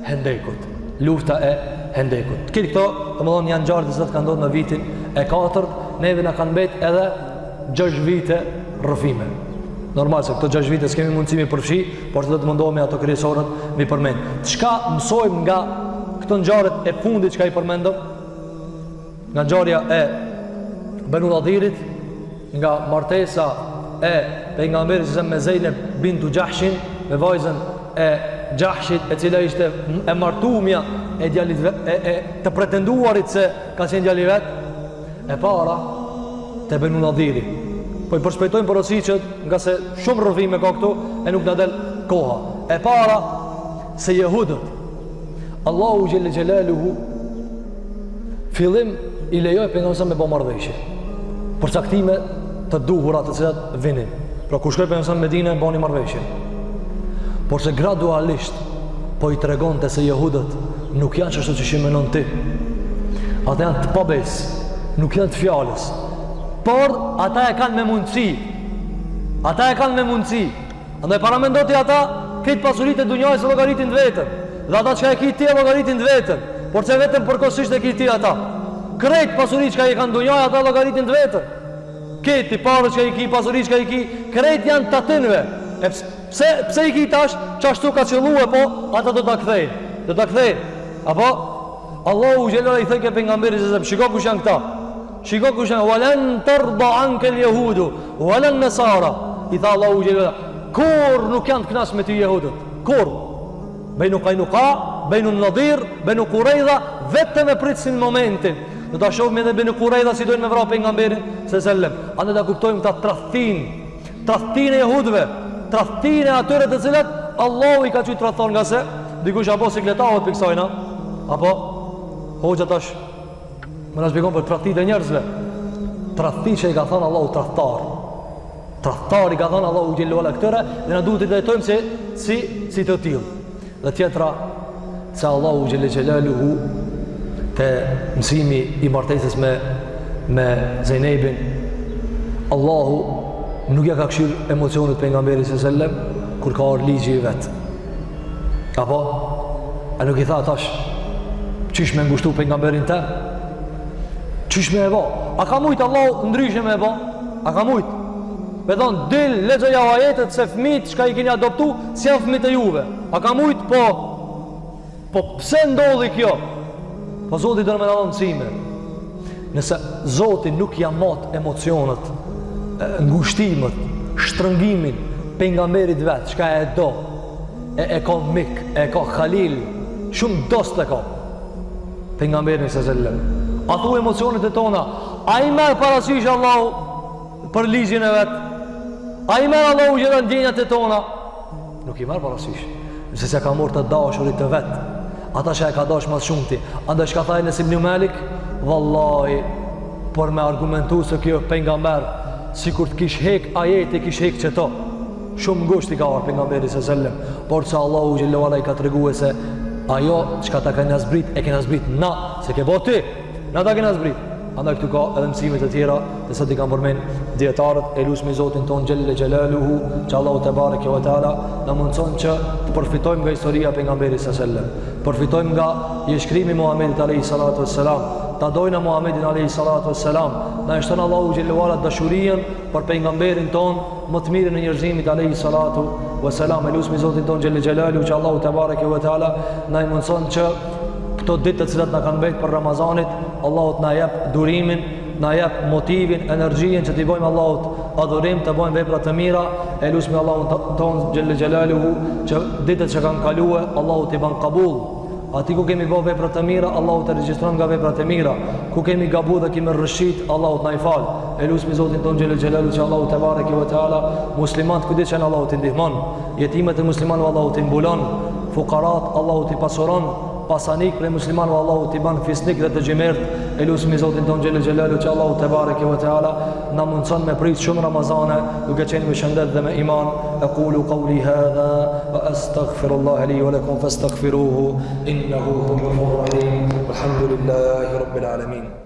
Hendekut. lufta e Hendekut. Këtë këto, domethënë janë ngjarje që kanë ndodhur në vitin e 4, neve na kanë mbet edhe 6 vite rrëfime. Normal se këto 6 vite s'kemi mundësi mi përfshi, por se do të mundohemi ato kryesorët mi përmend. Çka mësojmë nga këto ngjarjet e fundit çka i përmendëm? Nga ngjarja e Banu Nadhirit, nga martesa e pejgamberit me Zeynep bintu Jahshin, me vajzën e Jahshit, e cila ishte e martumja e djalit të pretenduarit se ka qenë djali vet. E para te Banu Nadhiri. Po i përshpejtojmë porosiqet, nga se shumë rrëfime ka këtu e nuk na del koha. E para se jehudët Allahu xhelle xhelaluhu fillim i lejoi pejgamberin me bë marrëveshje. Për caktime të duhura të cilat vinin. Pra kur shkoi pejgamberi në Medinë bëni marrëveshje. Por se gradualisht po i tregonte se jehudët nuk janë çështë që shimenon ti. Ata janë të pabes, nuk janë të fjalës. Por ata e kanë me mundësi. Ata e kanë me mundësi. Andaj para mendoti ata këtë pasuritë e dunjës e llogaritin vetën. Dhe ata çka e kitë e llogaritin vetën. Por se vetëm përkohësisht e kitë ata. Krejt pasuritë që i kanë dunjë ata llogaritin vetën. Këti parë që i ki, pasuritë që i ki, krejt janë të atënve. E pse i ki tash, qashtu ka qëllue, po, ata do të kthejnë. Do të kthejnë. Apo, Allahu xhelala i thëke pejgamberit se shiko kush janë këta. Shiko kush janë, walan tarda anka al-yahudu, walan nasara. I tha Allahu xhelala, kur nuk janë të kënaqur me ty jehudët. Kur? Bejnu Qainuqa, Bejnu Nadir, Bejnu Quraidha, vetëm e pritsin momentin. Do ta shohim edhe Bejnu Quraidha si dojnë me vrapë pejgamberin sallallahu. Andaj ta kuptojmë ta tradhtin e jehudëve, tradhtin e atyre të cilat Allahu i ka thënë tradhton nga se dikush apo sikletahot për kësajna, apo hoxha tash më na shpjegon për tradhtit e njerëzve. Tradhti që i ka thënë Allahu tradhtar. Tradhtar i ka thënë Allahu xhelal ala këtyre dhe na duhet të drejtojmë si të tillë. Dhe tjetra se Allahu xhelal xhelaluhu te mësimi i martesës me Zeynepin, Allahu nuk ja ka këshirë emocionet pejgamberit sallallahu kur ka ardhur ligji i vet. Apo a nuk i tha tash çish me ngushtu pejgamberin të? Çish me e bë? A ka mujt Allahu ndryshe me e bë? A ka mujt? Me thonë, dil, lexoja ajetet se fëmijët çka i keni adoptu, si janë fëmijët e juve. A ka mujt? Po pse ndodhi kjo? Po Zoti do të më dha mësime. Nëse Zoti nuk ja mat emocionet, ngushtimet, shtrëngimin pejgamberit vet, çka e do, e ka mik, e ka Khalil, shumë dost e ka pejgamberin sallallahu. A thu emocionet e tona, a i merr parasysh Allahu për ligjin e vet? A i merr Allahu gjithë ndjenjat e tona? Nuk i merr parasysh, se se ka marrë të dashurit të vet, ata që e ka dash mas shumëti. Andaj shka thaj Enes ibn Malik, vallahi, për me argumentu se kjo pejgamber, si kur të kish hek ajeti, kish hek qëto. Shumë ngusht i ka arë pejgamberi sallallahu, por se Allahu xhallahu ala i ka treguar se ajo çka ta kanë zbrit, e kanë zbrit na, se ke boti, na ta kanë zbrit. Andaj këtu ka edhe mësime të tjera, të sa ti kanë përmend dietarët, e lutem Zotin ton xhelle xhelaluhu, që Allahu te bareke ve teala na mundson që të përfitojmë nga historia e pejgamberit sallallahu. Përfitojmë nga jeshkrimi Muhamedit alayhi salatu wassalam, ta dojna Muhamedit alayhi salatu wassalam, na shton Allahu xhallahu ala dashurinë për pejgamberin ton, më të mirën e njerëzimit alayhi salatu wassalam. E lutem Zotin ton xhelle xhelaluhu, që Allahu te bareke ve teala na mundson që këto ditë të cilat na kanë bërë për Ramazanit, Allahu na jep durimin, na jep motivin, energjinë që t'i bëjmë Allahut adhurim, të bëjmë vepra të mira. E lutem Allahun ton xhelle xhelaluhu që ditët që kanë kaluar Allahu t'i bën qabul. Ati ku kemi bërë vepra të mira, Allahu të regjistron nga veprat e mira. Ku kemi gabu dhe kemi rrëshit, Allahu të na i fal. E lutem Zotin ton xhelle xhelaluhu që Allahu te bareke ve teala muslimanët kujdesë që Allahu t'i ndihmon, jetimet e muslimanëve Allahu t'i mbulon, fuqarat Allahu t'i pasuron, pasanik për muslimanëve Allahu t'i ban fisnik dhe të xhimert. E lutem Zotin ton xhelle xhelaluhu që Allahu te bareke ve teala na mundson me prit shumë Ramazane duke qenë me shëndet dhe me iman. Aqulu qawli hadha wa astaghfirullaha li wa lakum fastaghfiruhu innahu huwal ghafurur rahim. Alhamdulillahi rabbil alamin.